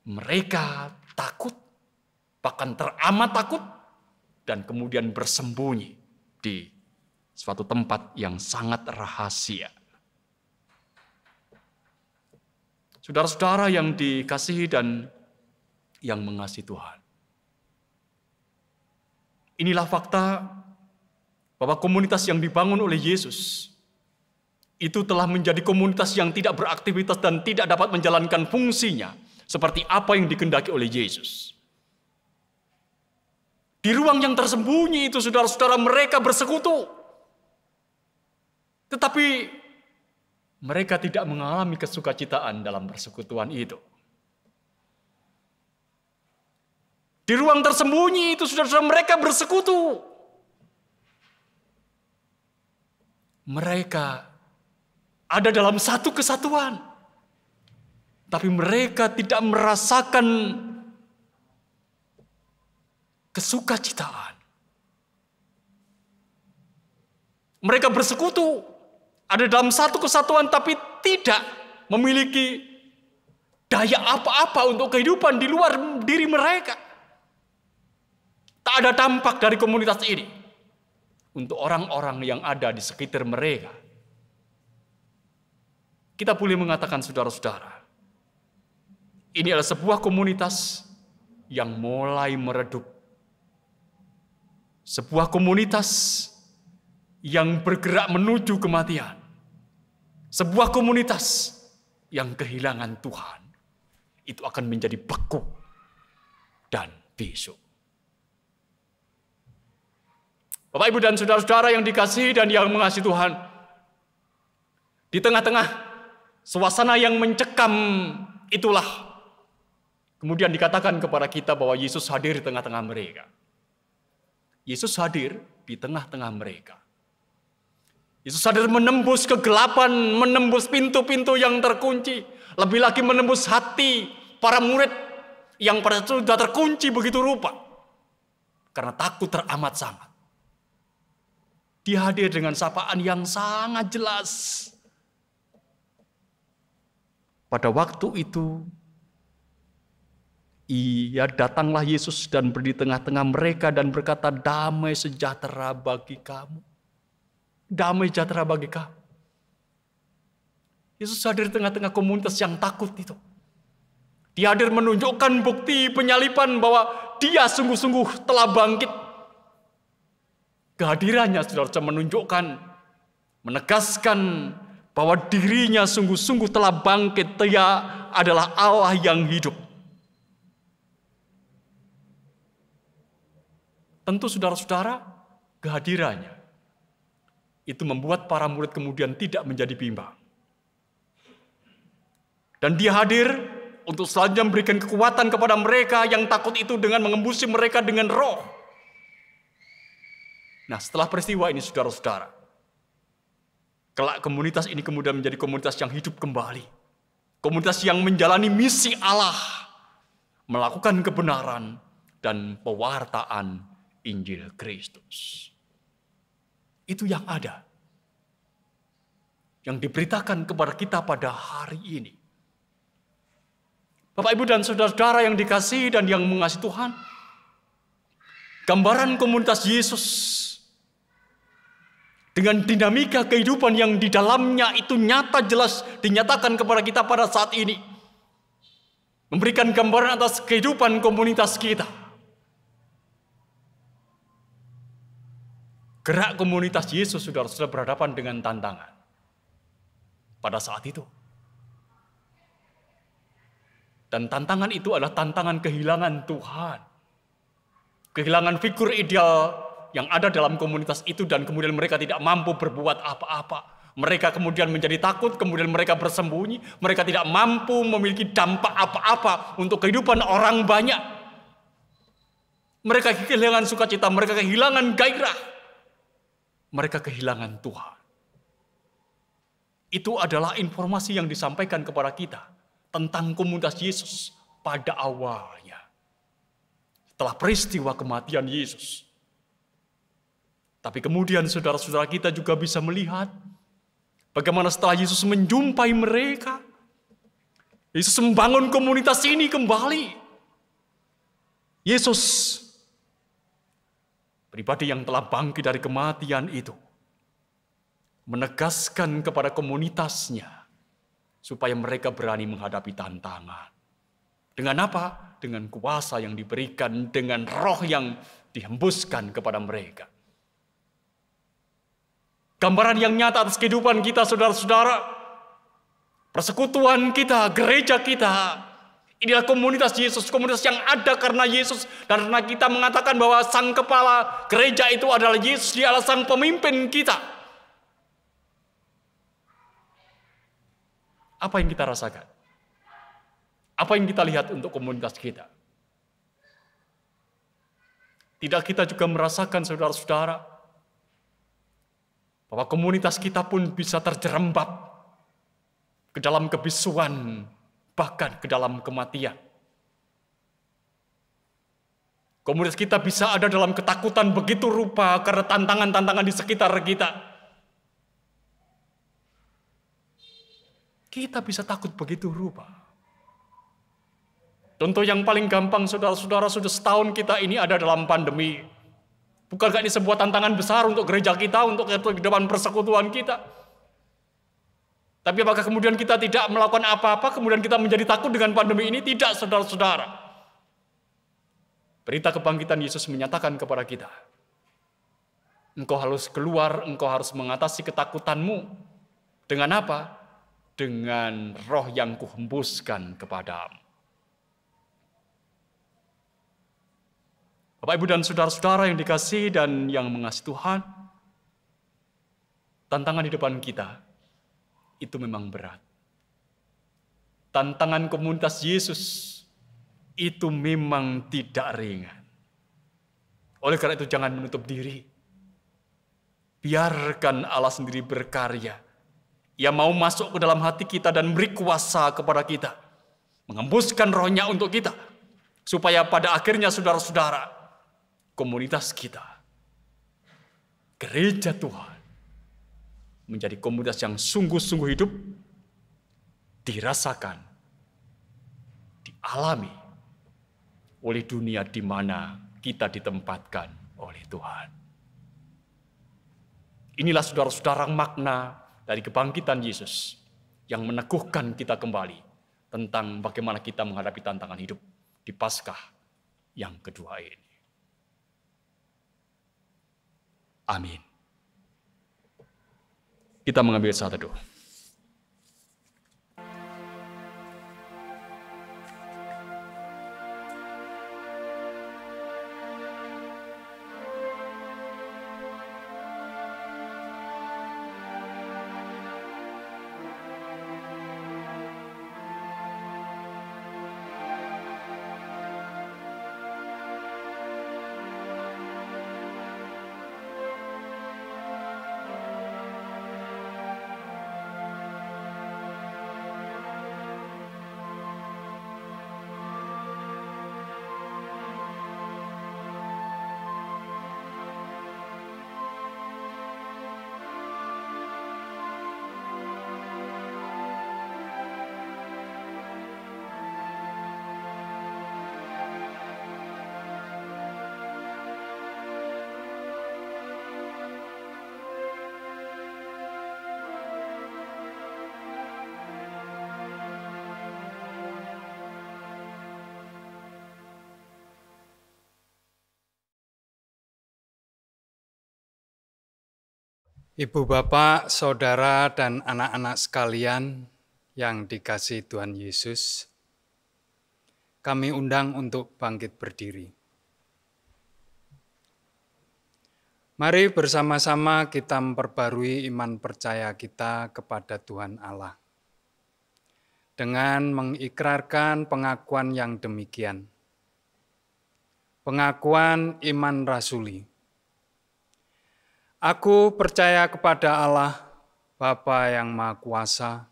Mereka takut, bahkan teramat takut, dan kemudian bersembunyi di suatu tempat yang sangat rahasia. Saudara-saudara yang dikasihi dan yang mengasihi Tuhan. Inilah fakta bahwa komunitas yang dibangun oleh Yesus itu telah menjadi komunitas yang tidak beraktivitas dan tidak dapat menjalankan fungsinya seperti apa yang dikehendaki oleh Yesus. Di ruang yang tersembunyi itu saudara-saudara mereka bersekutu. Tetapi mereka tidak mengalami kesukacitaan dalam persekutuan itu. Di ruang tersembunyi itu saudara-saudara mereka bersekutu. Mereka ada dalam satu kesatuan. Tapi mereka tidak merasakan kesukacitaan. Mereka bersekutu. Ada dalam satu kesatuan tapi tidak memiliki daya apa-apa untuk kehidupan di luar diri mereka. Tak ada dampak dari komunitas ini untuk orang-orang yang ada di sekitar mereka. Kita boleh mengatakan saudara-saudara, ini adalah sebuah komunitas yang mulai meredup. Sebuah komunitas yang bergerak menuju kematian. Sebuah komunitas yang kehilangan Tuhan, itu akan menjadi beku dan bisu. Bapak, Ibu, dan saudara-saudara yang dikasihi dan yang mengasihi Tuhan, di tengah-tengah suasana yang mencekam itulah, kemudian dikatakan kepada kita bahwa Yesus hadir di tengah-tengah mereka. Yesus hadir di tengah-tengah mereka. Yesus hadir menembus kegelapan, menembus pintu-pintu yang terkunci. Lebih lagi menembus hati para murid yang pada saat itu sudah terkunci begitu rupa. Karena takut teramat sangat. Dia hadir dengan sapaan yang sangat jelas. Pada waktu itu, datanglah Yesus dan berdiri di tengah-tengah mereka dan berkata, damai sejahtera bagi kamu. Damai sejahtera bagi kamu. Yesus hadir di tengah-tengah komunitas yang takut itu. Dia hadir menunjukkan bukti penyaliban bahwa dia sungguh-sungguh telah bangkit. Kehadirannya saudara-saudara menunjukkan, menegaskan bahwa dirinya sungguh-sungguh telah bangkit. Dia adalah Allah yang hidup. Tentu saudara-saudara, kehadirannya itu membuat para murid kemudian tidak menjadi bimbang. Dan dia hadir untuk selanjutnya memberikan kekuatan kepada mereka yang takut itu dengan mengembusi mereka dengan roh. Nah, setelah peristiwa ini saudara-saudara, kelak komunitas ini kemudian menjadi komunitas yang hidup kembali. Komunitas yang menjalani misi Allah, melakukan kebenaran dan pewartaan Injil Kristus. Itu yang ada. Yang diberitakan kepada kita pada hari ini. Bapak, Ibu, dan saudara-saudara yang dikasihi dan yang mengasihi Tuhan, gambaran komunitas Yesus dengan dinamika kehidupan yang di dalamnya itu nyata jelas dinyatakan kepada kita pada saat ini. Memberikan gambaran atas kehidupan komunitas kita. Gerak komunitas Yesus sudah berhadapan dengan tantangan. Pada saat itu. Dan tantangan itu adalah tantangan kehilangan Tuhan. Kehilangan figur ideal yang ada dalam komunitas itu dan kemudian mereka tidak mampu berbuat apa-apa. Mereka kemudian menjadi takut, kemudian mereka bersembunyi. Mereka tidak mampu memiliki dampak apa-apa untuk kehidupan orang banyak. Mereka kehilangan sukacita, mereka kehilangan gairah. Mereka kehilangan Tuhan. Itu adalah informasi yang disampaikan kepada kita tentang komunitas Yesus pada awalnya. Setelah peristiwa kematian Yesus. Tapi kemudian saudara-saudara kita juga bisa melihat bagaimana setelah Yesus menjumpai mereka, Yesus membangun komunitas ini kembali. Yesus, pribadi yang telah bangkit dari kematian itu, menegaskan kepada komunitasnya supaya mereka berani menghadapi tantangan. Dengan apa? Dengan kuasa yang diberikan, dengan roh yang dihembuskan kepada mereka. Gambaran yang nyata atas kehidupan kita, saudara-saudara. Persekutuan kita, gereja kita. Inilah komunitas Yesus, komunitas yang ada karena Yesus. Dan karena kita mengatakan bahwa sang kepala gereja itu adalah Yesus, dia adalah sang pemimpin kita. Apa yang kita rasakan? Apa yang kita lihat untuk komunitas kita? Tidak kita juga merasakan, saudara-saudara, bahwa komunitas kita pun bisa terjerembab ke dalam kebisuan, bahkan ke dalam kematian. Komunitas kita bisa ada dalam ketakutan begitu rupa karena tantangan-tantangan di sekitar kita. Kita bisa takut begitu rupa. Contoh yang paling gampang, saudara-saudara, sudah setahun kita ini ada dalam pandemi. Bukankah ini sebuah tantangan besar untuk gereja kita, untuk kehidupan persekutuan kita? Tapi apakah kemudian kita tidak melakukan apa-apa, kemudian kita menjadi takut dengan pandemi ini? Tidak, saudara-saudara. Berita kebangkitan Yesus menyatakan kepada kita, engkau harus keluar, engkau harus mengatasi ketakutanmu. Dengan apa? Dengan roh yang kuhembuskan kepadamu. Bapak, Ibu, dan saudara-saudara yang dikasihi dan yang mengasihi Tuhan, tantangan di depan kita itu memang berat. Tantangan komunitas Yesus itu memang tidak ringan. Oleh karena itu jangan menutup diri. Biarkan Allah sendiri berkarya. Ia mau masuk ke dalam hati kita dan beri kuasa kepada kita. Mengembuskan rohnya untuk kita. Supaya pada akhirnya saudara-saudara, komunitas kita, gereja Tuhan, menjadi komunitas yang sungguh-sungguh hidup, dirasakan, dialami oleh dunia di mana kita ditempatkan oleh Tuhan. Inilah saudara-saudara makna dari kebangkitan Yesus yang meneguhkan kita kembali tentang bagaimana kita menghadapi tantangan hidup di Paskah yang kedua ini. Amin. Kita mengambil saat teduh. Ibu bapak, saudara, dan anak-anak sekalian yang dikasihi Tuhan Yesus, kami undang untuk bangkit berdiri. Mari bersama-sama kita memperbarui iman percaya kita kepada Tuhan Allah dengan mengikrarkan pengakuan yang demikian. Pengakuan iman rasuli. Aku percaya kepada Allah, Bapa yang Maha Kuasa,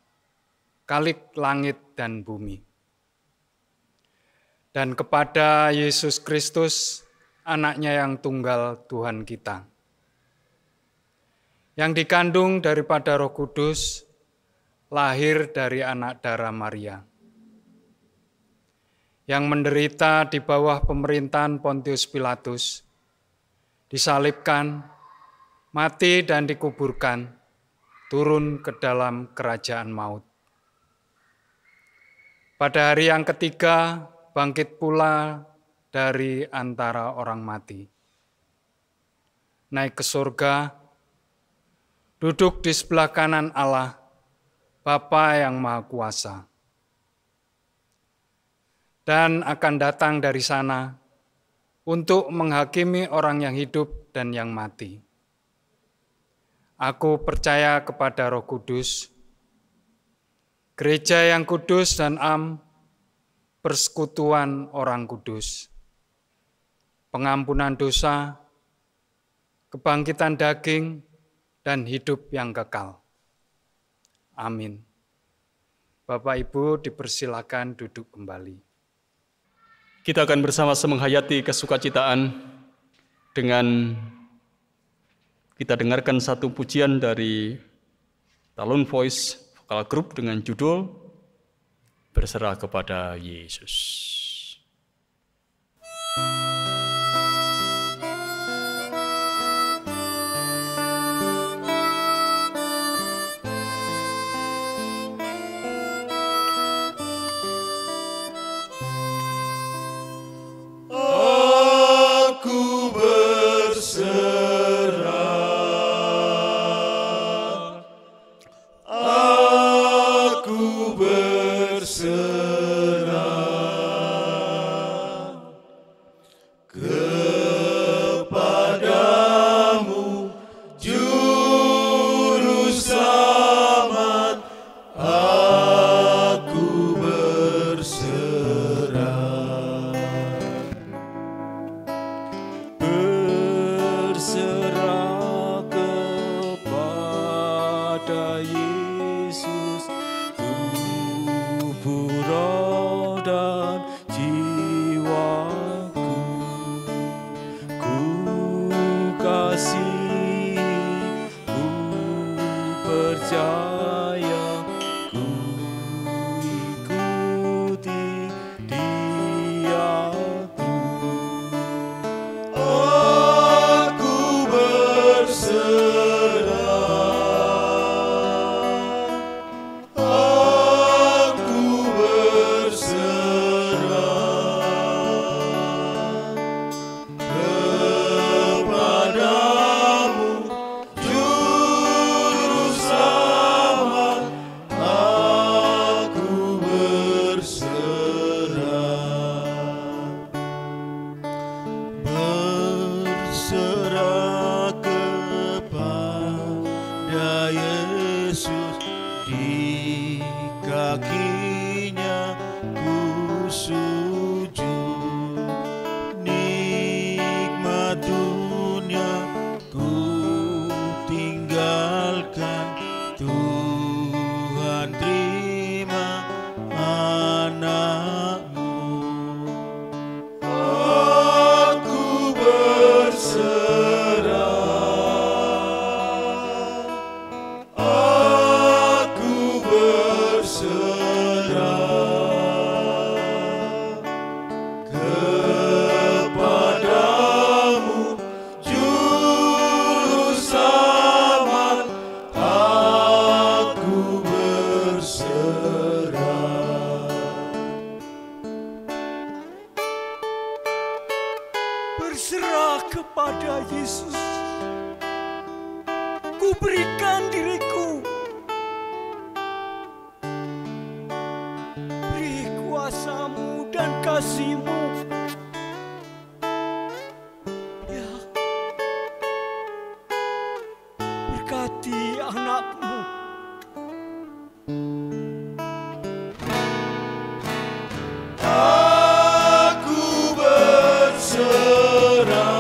Khalik langit dan bumi, dan kepada Yesus Kristus, Anaknya yang tunggal Tuhan kita, yang dikandung daripada Roh Kudus, lahir dari anak darah Maria, yang menderita di bawah pemerintahan Pontius Pilatus, disalibkan, mati dan dikuburkan, turun ke dalam kerajaan maut. Pada hari yang ketiga, bangkit pula dari antara orang mati. Naik ke surga, duduk di sebelah kanan Allah, Bapa yang Maha Kuasa. Dan akan datang dari sana untuk menghakimi orang yang hidup dan yang mati. Aku percaya kepada Roh Kudus, gereja yang kudus dan persekutuan orang kudus, pengampunan dosa, kebangkitan daging, dan hidup yang kekal. Amin. Bapak Ibu dipersilakan duduk kembali. Kita akan bersama-sama menghayati kesukacitaan dengan kita dengarkan satu pujian dari Talon Voice Vokal Group dengan judul Berserah kepada Yesus. Berserah kepada Yesus. Ku Ku berikan diriku, beri kuasa-Mu dan kasih-Mu. Ya, berkati anak-Mu. Aku berserah.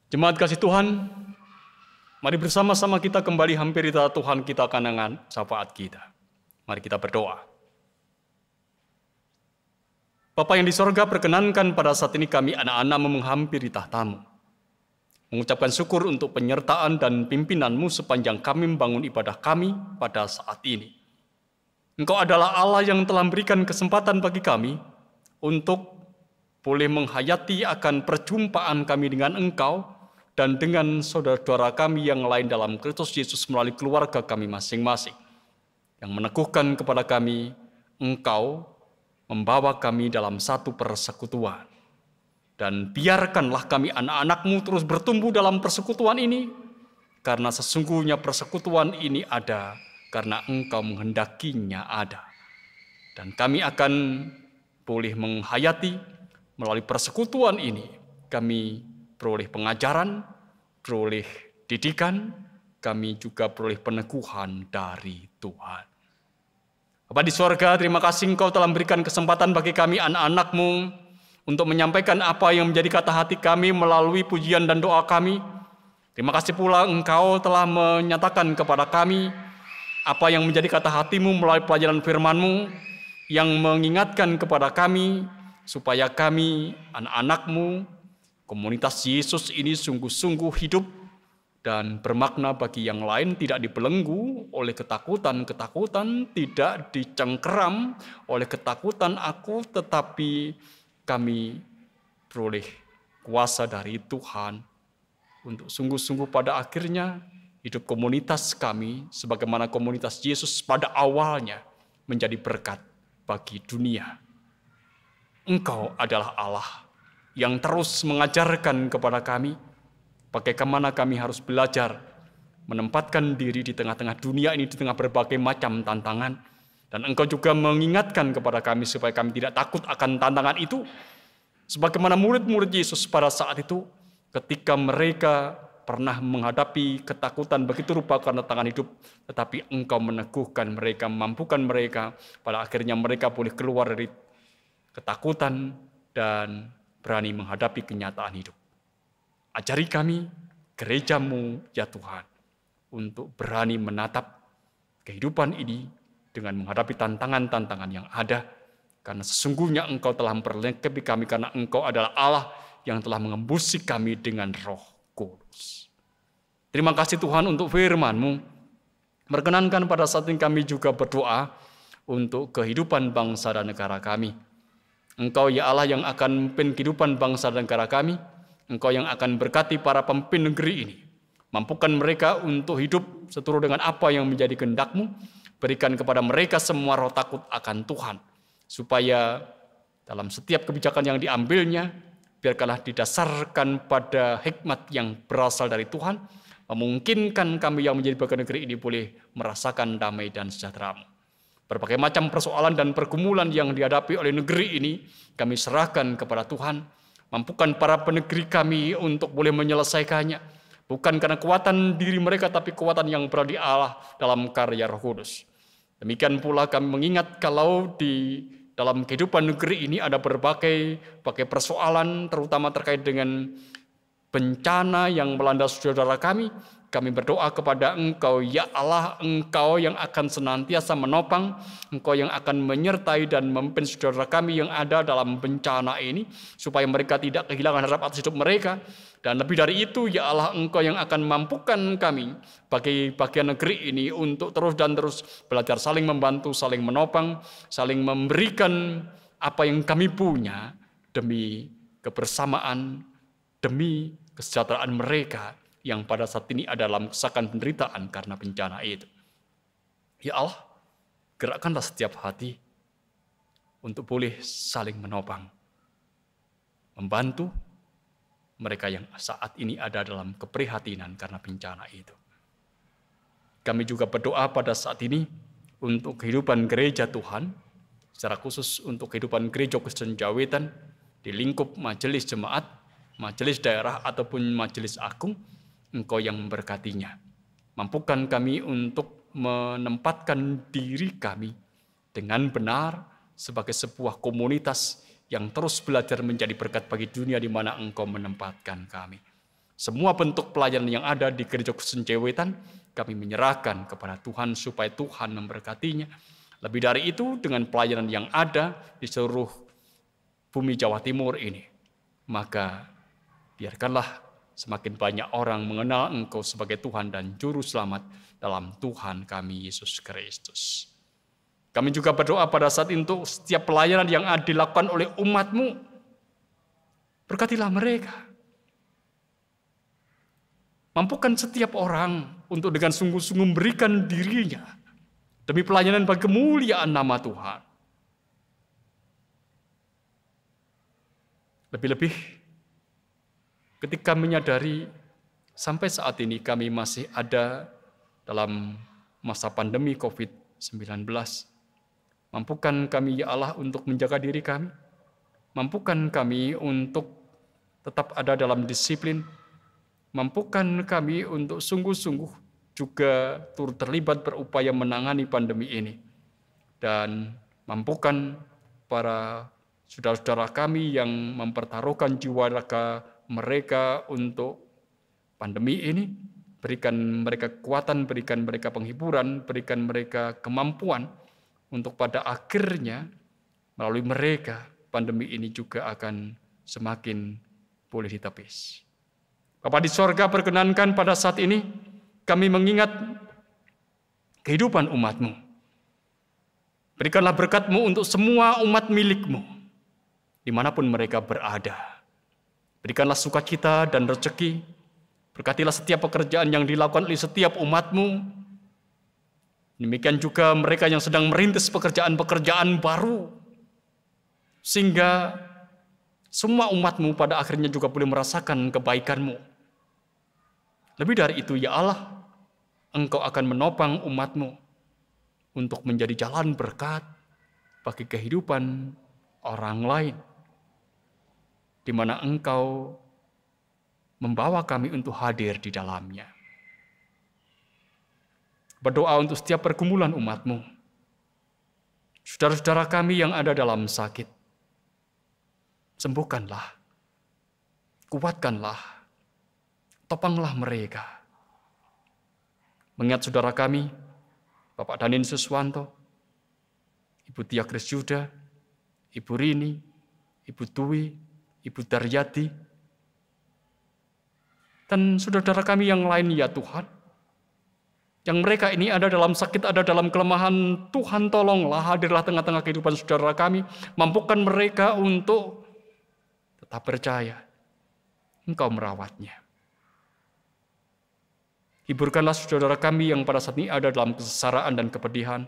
Jemaat kasih Tuhan, mari bersama-sama kita kembali hampiri tahta Tuhan kita kanangan syafaat kita. Mari kita berdoa. Bapa yang di sorga, perkenankan pada saat ini kami anak-anak-Mu menghampiri tahta-Mu. Mengucapkan syukur untuk penyertaan dan pimpinan-Mu sepanjang kami membangun ibadah kami pada saat ini. Engkau adalah Allah yang telah memberikan kesempatan bagi kami untuk boleh menghayati akan perjumpaan kami dengan Engkau dan dengan saudara-saudara kami yang lain dalam Kristus Yesus melalui keluarga kami masing-masing. Yang meneguhkan kepada kami, Engkau membawa kami dalam satu persekutuan. Dan biarkanlah kami anak-anak-Mu terus bertumbuh dalam persekutuan ini, karena sesungguhnya persekutuan ini ada, karena Engkau menghendakinya ada. Dan kami akan boleh menghayati melalui persekutuan ini, kami peroleh pengajaran, peroleh didikan, kami juga peroleh peneguhan dari Tuhan. Bapa di sorga, terima kasih Engkau telah memberikan kesempatan bagi kami anak-anak-Mu untuk menyampaikan apa yang menjadi kata hati kami melalui pujian dan doa kami. Terima kasih pula Engkau telah menyatakan kepada kami apa yang menjadi kata hati-Mu melalui pelajaran firman-Mu yang mengingatkan kepada kami supaya kami, anak-anak-Mu, komunitas Yesus ini sungguh-sungguh hidup dan bermakna bagi yang lain, tidak dibelenggu oleh ketakutan-ketakutan, tidak dicengkeram oleh ketakutan aku, tetapi kami peroleh kuasa dari Tuhan untuk sungguh-sungguh pada akhirnya hidup komunitas kami sebagaimana komunitas Yesus pada awalnya menjadi berkat bagi dunia. Engkau adalah Allah yang terus mengajarkan kepada kami bagaimana kami harus belajar menempatkan diri di tengah-tengah dunia ini, di tengah berbagai macam tantangan. Dan Engkau juga mengingatkan kepada kami supaya kami tidak takut akan tantangan itu. Sebagaimana murid-murid Yesus pada saat itu, ketika mereka pernah menghadapi ketakutan begitu rupa karena tantangan hidup, tetapi Engkau meneguhkan mereka, memampukan mereka, pada akhirnya mereka boleh keluar dari ketakutan dan berani menghadapi kenyataan hidup. Ajari kami, gereja-Mu ya Tuhan, untuk berani menatap kehidupan ini dengan menghadapi tantangan-tantangan yang ada, karena sesungguhnya Engkau telah memperlengkapi kami, karena Engkau adalah Allah yang telah mengembusi kami dengan Roh Kudus. Terima kasih Tuhan untuk firman-Mu. Perkenankan pada saat ini kami juga berdoa untuk kehidupan bangsa dan negara kami. Engkau ya Allah yang akan memimpin kehidupan bangsa dan negara kami. Engkau yang akan berkati para pemimpin negeri ini. Mampukan mereka untuk hidup seturut dengan apa yang menjadi kehendak-Mu. Berikan kepada mereka semua roh takut akan Tuhan. Supaya dalam setiap kebijakan yang diambilnya, biarkanlah didasarkan pada hikmat yang berasal dari Tuhan. Memungkinkan kami yang menjadi bagian negeri ini boleh merasakan damai dan sejahtera-Mu. Berbagai macam persoalan dan pergumulan yang dihadapi oleh negeri ini, kami serahkan kepada Tuhan. Mampukan para penegeri kami untuk boleh menyelesaikannya. Bukan karena kekuatan diri mereka, tapi kekuatan yang berada di Allah dalam karya Roh Kudus. Demikian pula kami mengingat kalau di dalam kehidupan negeri ini ada berbagai persoalan, terutama terkait dengan bencana yang melanda saudara kami berdoa kepada Engkau, ya Allah, Engkau yang akan senantiasa menopang, Engkau yang akan menyertai dan memimpin saudara kami yang ada dalam bencana ini, supaya mereka tidak kehilangan harap atas hidup mereka. Dan lebih dari itu, ya Allah, Engkau yang akan mampukan kami bagi bagian negeri ini untuk terus dan terus belajar saling membantu, saling menopang, saling memberikan apa yang kami punya demi kebersamaan, demi kesejahteraan mereka yang pada saat ini ada dalam kesakan penderitaan karena bencana itu. Ya Allah, gerakkanlah setiap hati untuk boleh saling menopang, membantu mereka yang saat ini ada dalam keprihatinan karena bencana itu. Kami juga berdoa pada saat ini untuk kehidupan gereja Tuhan, secara khusus untuk kehidupan gereja Kristen Jawetan di lingkup majelis jemaat, majelis daerah ataupun majelis agung. Engkau yang memberkatinya. Mampukan kami untuk menempatkan diri kami dengan benar sebagai sebuah komunitas yang terus belajar menjadi berkat bagi dunia di mana Engkau menempatkan kami. Semua bentuk pelayanan yang ada di Gereja Kristen Jawetan, kami menyerahkan kepada Tuhan supaya Tuhan memberkatinya. Lebih dari itu, dengan pelayanan yang ada di seluruh bumi Jawa Timur ini, maka biarkanlah semakin banyak orang mengenal Engkau sebagai Tuhan dan Juru Selamat dalam Tuhan kami Yesus Kristus. Kami juga berdoa pada saat itu setiap pelayanan yang dilakukan oleh umat-Mu, berkatilah mereka. Mampukan setiap orang untuk dengan sungguh-sungguh memberikan dirinya demi pelayanan bagi kemuliaan nama Tuhan. Lebih-lebih ketika menyadari sampai saat ini kami masih ada dalam masa pandemi COVID-19, mampukan kami ya Allah untuk menjaga diri kami, mampukan kami untuk tetap ada dalam disiplin, mampukan kami untuk sungguh-sungguh juga turut terlibat berupaya menangani pandemi ini, dan mampukan para saudara-saudara kami yang mempertaruhkan jiwa raga mereka untuk pandemi ini, berikan mereka kekuatan, berikan mereka penghiburan, berikan mereka kemampuan untuk pada akhirnya melalui mereka pandemi ini juga akan semakin boleh ditepis. Bapa di sorga, perkenankan pada saat ini kami mengingat kehidupan umat-Mu. Berikanlah berkat-Mu untuk semua umat milik-Mu, dimanapun mereka berada. Berikanlah sukacita dan rezeki. Berkatilah setiap pekerjaan yang dilakukan oleh setiap umat-Mu. Demikian juga mereka yang sedang merintis pekerjaan-pekerjaan baru. Sehingga semua umat-Mu pada akhirnya juga boleh merasakan kebaikan-Mu. Lebih dari itu, ya Allah, Engkau akan menopang umat-Mu untuk menjadi jalan berkat bagi kehidupan orang lain, di mana Engkau membawa kami untuk hadir di dalamnya. Berdoa untuk setiap pergumulan umat-Mu. Saudara-saudara kami yang ada dalam sakit, sembuhkanlah, kuatkanlah, topanglah mereka. Mengingat saudara kami, Bapak Danin Suswanto, Ibu Tia Kris Yuda, Ibu Rini, Ibu Dwi, Ibu Daryati, dan saudara-saudara kami yang lain ya Tuhan, yang mereka ini ada dalam sakit, ada dalam kelemahan, Tuhan tolonglah, hadirlah tengah-tengah kehidupan saudara kami, mampukan mereka untuk tetap percaya Engkau merawatnya. Hiburkanlah saudara kami yang pada saat ini ada dalam kesengsaraan dan kepedihan.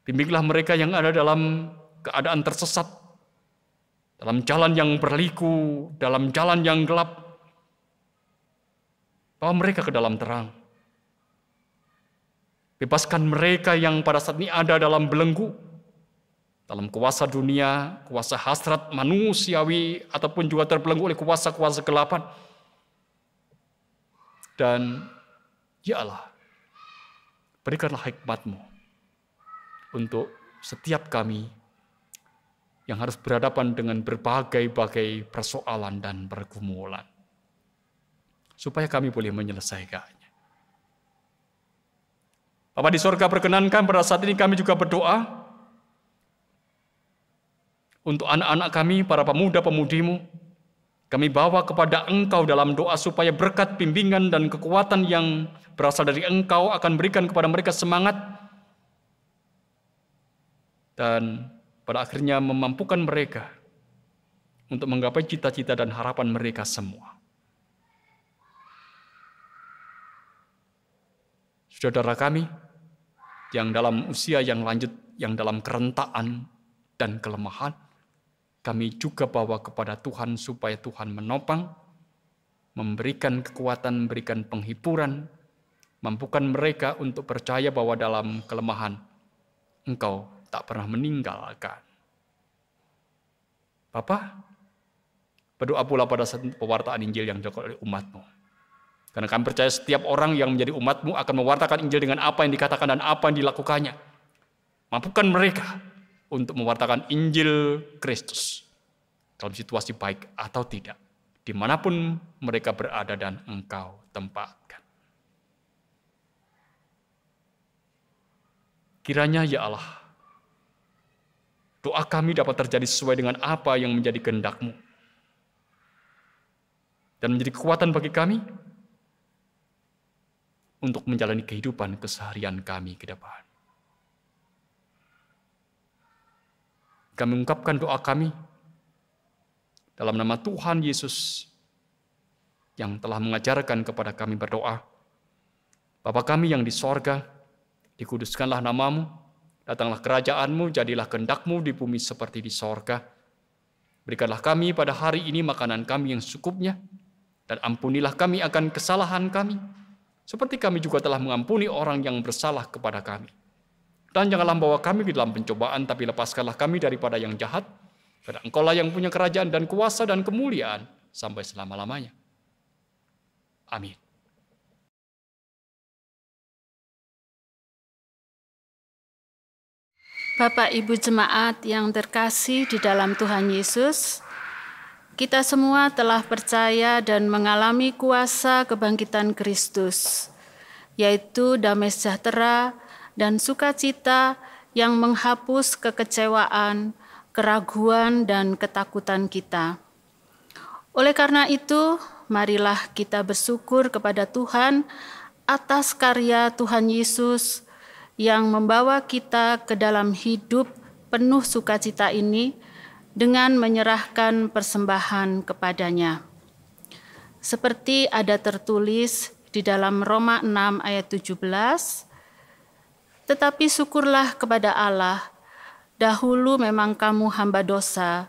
Bimbinglah mereka yang ada dalam keadaan tersesat, dalam jalan yang berliku, dalam jalan yang gelap. Bawa mereka ke dalam terang. Bebaskan mereka yang pada saat ini ada dalam belenggu, dalam kuasa dunia, kuasa hasrat manusiawi, ataupun juga terbelenggu oleh kuasa-kuasa kegelapan. Dan ya Allah, berikanlah hikmat-Mu untuk setiap kami yang harus berhadapan dengan berbagai-bagai persoalan dan pergumulan. supaya kami boleh menyelesaikannya. Bapa di sorga, perkenankan pada saat ini kami juga berdoa untuk anak-anak kami, para pemuda-pemudimu. Kami bawa kepada Engkau dalam doa supaya berkat bimbingan dan kekuatan yang berasal dari Engkau akan berikan kepada mereka semangat dan pada akhirnya memampukan mereka untuk menggapai cita-cita dan harapan mereka semua. Saudara kami yang dalam usia yang lanjut, yang dalam kerentaan dan kelemahan, kami juga bawa kepada Tuhan supaya Tuhan menopang, memberikan kekuatan, memberikan penghiburan, mampukan mereka untuk percaya bahwa dalam kelemahan Engkau tak pernah meninggalkan. Bapa, berdoa pula pada saat pewartaan Injil yang dilakukan oleh umat-Mu. Karena kami percaya setiap orang yang menjadi umat-Mu akan mewartakan Injil dengan apa yang dikatakan dan apa yang dilakukannya. Mampukan mereka untuk mewartakan Injil Kristus dalam situasi baik atau tidak, dimanapun mereka berada dan Engkau tempatkan. Kiranya ya Allah, doa kami dapat terjadi sesuai dengan apa yang menjadi kehendak-Mu dan menjadi kekuatan bagi kami untuk menjalani kehidupan keseharian kami ke depan. Kami ungkapkan doa kami dalam nama Tuhan Yesus yang telah mengajarkan kepada kami berdoa. Bapa kami yang di sorga, dikuduskanlah namamu, datanglah kerajaan-Mu, jadilah kehendak-Mu di bumi seperti di sorga. Berikanlah kami pada hari ini makanan kami yang secukupnya, dan ampunilah kami akan kesalahan kami, seperti kami juga telah mengampuni orang yang bersalah kepada kami. Dan janganlah membawa kami ke dalam pencobaan, tapi lepaskanlah kami daripada yang jahat. Karena Engkau-lah yang punya kerajaan dan kuasa dan kemuliaan sampai selama-lamanya. Amin. Bapak Ibu Jemaat yang terkasih di dalam Tuhan Yesus, kita semua telah percaya dan mengalami kuasa kebangkitan Kristus, yaitu damai sejahtera dan sukacita yang menghapus kekecewaan, keraguan, dan ketakutan kita. Oleh karena itu, marilah kita bersyukur kepada Tuhan atas karya Tuhan Yesus yang membawa kita ke dalam hidup penuh sukacita ini dengan menyerahkan persembahan kepadanya. Seperti ada tertulis di dalam Roma 6 ayat 17, tetapi syukurlah kepada Allah, dahulu memang kamu hamba dosa,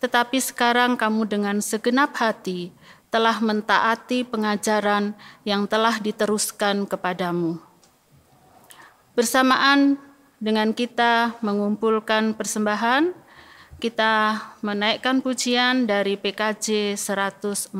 tetapi sekarang kamu dengan segenap hati telah mentaati pengajaran yang telah diteruskan kepadamu. Bersamaan dengan kita mengumpulkan persembahan, kita menaikkan pujian dari PKJ 145.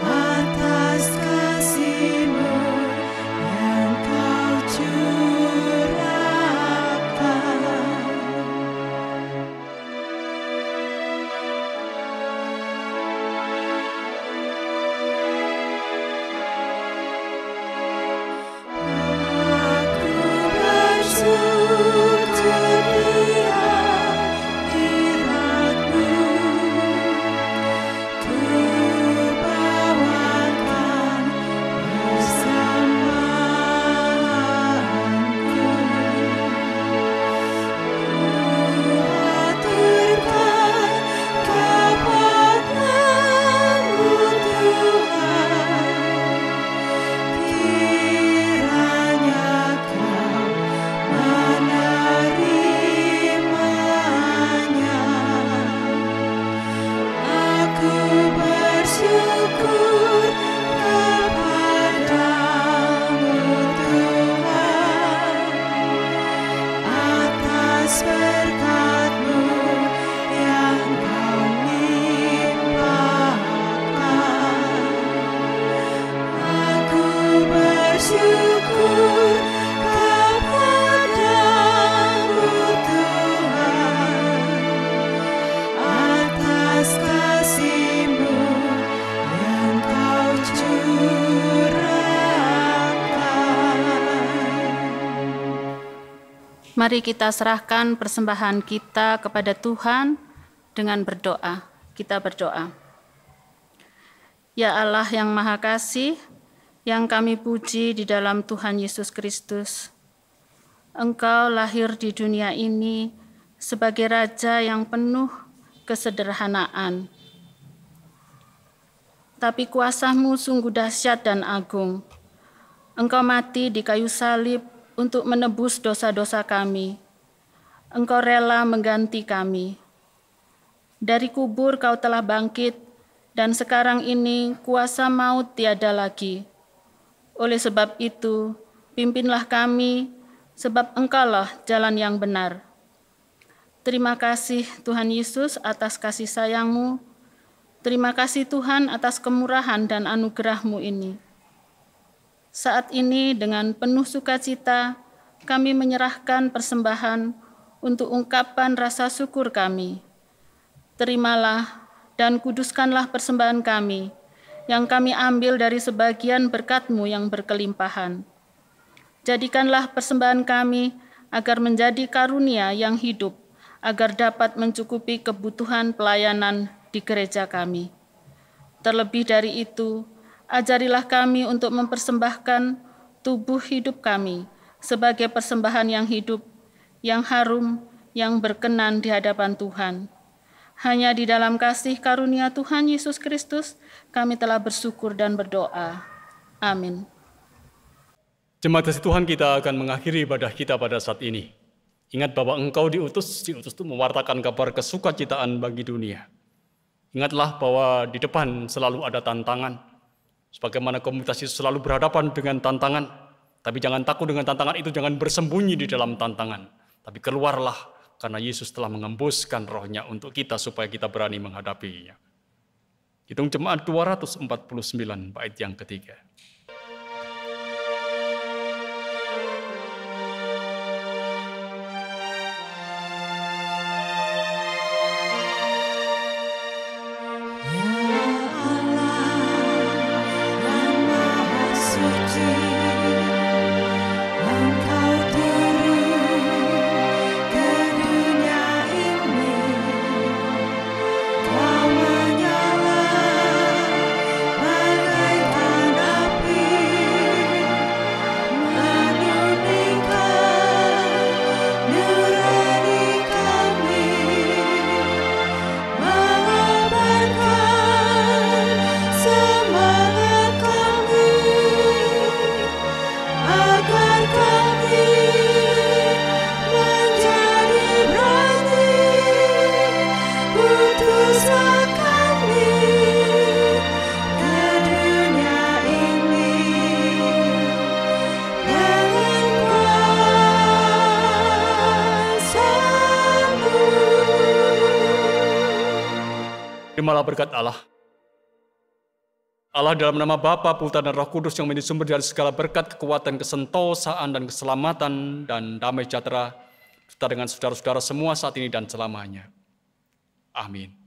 Atas kasih-Mu yang Mari kita serahkan persembahan kita kepada Tuhan dengan berdoa. Kita berdoa. Ya Allah yang Maha Kasih, yang kami puji di dalam Tuhan Yesus Kristus. Engkau lahir di dunia ini sebagai Raja yang penuh kesederhanaan. Tapi kuasa-Mu sungguh dahsyat dan agung. Engkau mati di kayu salib untuk menebus dosa-dosa kami. Engkau rela mengganti kami. Dari kubur Kau telah bangkit, dan sekarang ini kuasa maut tiada lagi. Oleh sebab itu, pimpinlah kami, sebab Engkaulah jalan yang benar. Terima kasih Tuhan Yesus atas kasih sayang-Mu. Terima kasih Tuhan atas kemurahan dan anugerah-Mu ini. Saat ini dengan penuh sukacita, kami menyerahkan persembahan untuk ungkapan rasa syukur kami. Terimalah dan kuduskanlah persembahan kami, yang kami ambil dari sebagian berkat-Mu yang berkelimpahan. Jadikanlah persembahan kami agar menjadi karunia yang hidup, agar dapat mencukupi kebutuhan pelayanan di gereja kami. Terlebih dari itu, ajarilah kami untuk mempersembahkan tubuh hidup kami sebagai persembahan yang hidup, yang harum, yang berkenan di hadapan Tuhan. Hanya di dalam kasih karunia Tuhan Yesus Kristus, kami telah bersyukur dan berdoa. Amin. Jemaat kasih Tuhan, kita akan mengakhiri ibadah kita pada saat ini. Ingat bahwa engkau diutus itu mewartakan kabar kesukacitaan bagi dunia. Ingatlah bahwa di depan selalu ada tantangan. Sebagaimana komunitas itu selalu berhadapan dengan tantangan, tapi jangan takut dengan tantangan itu, jangan bersembunyi di dalam tantangan. Tapi keluarlah, karena Yesus telah mengembuskan rohnya untuk kita supaya kita berani menghadapinya. Hitung jemaat 249 bait yang ketiga. Terimalah berkat Allah. Allah dalam nama Bapa, Putra, dan Roh Kudus yang menjadi sumber dari segala berkat, kekuatan, kesentosaan, dan keselamatan, dan damai sejahtera, serta dengan saudara-saudara semua saat ini dan selamanya. Amin.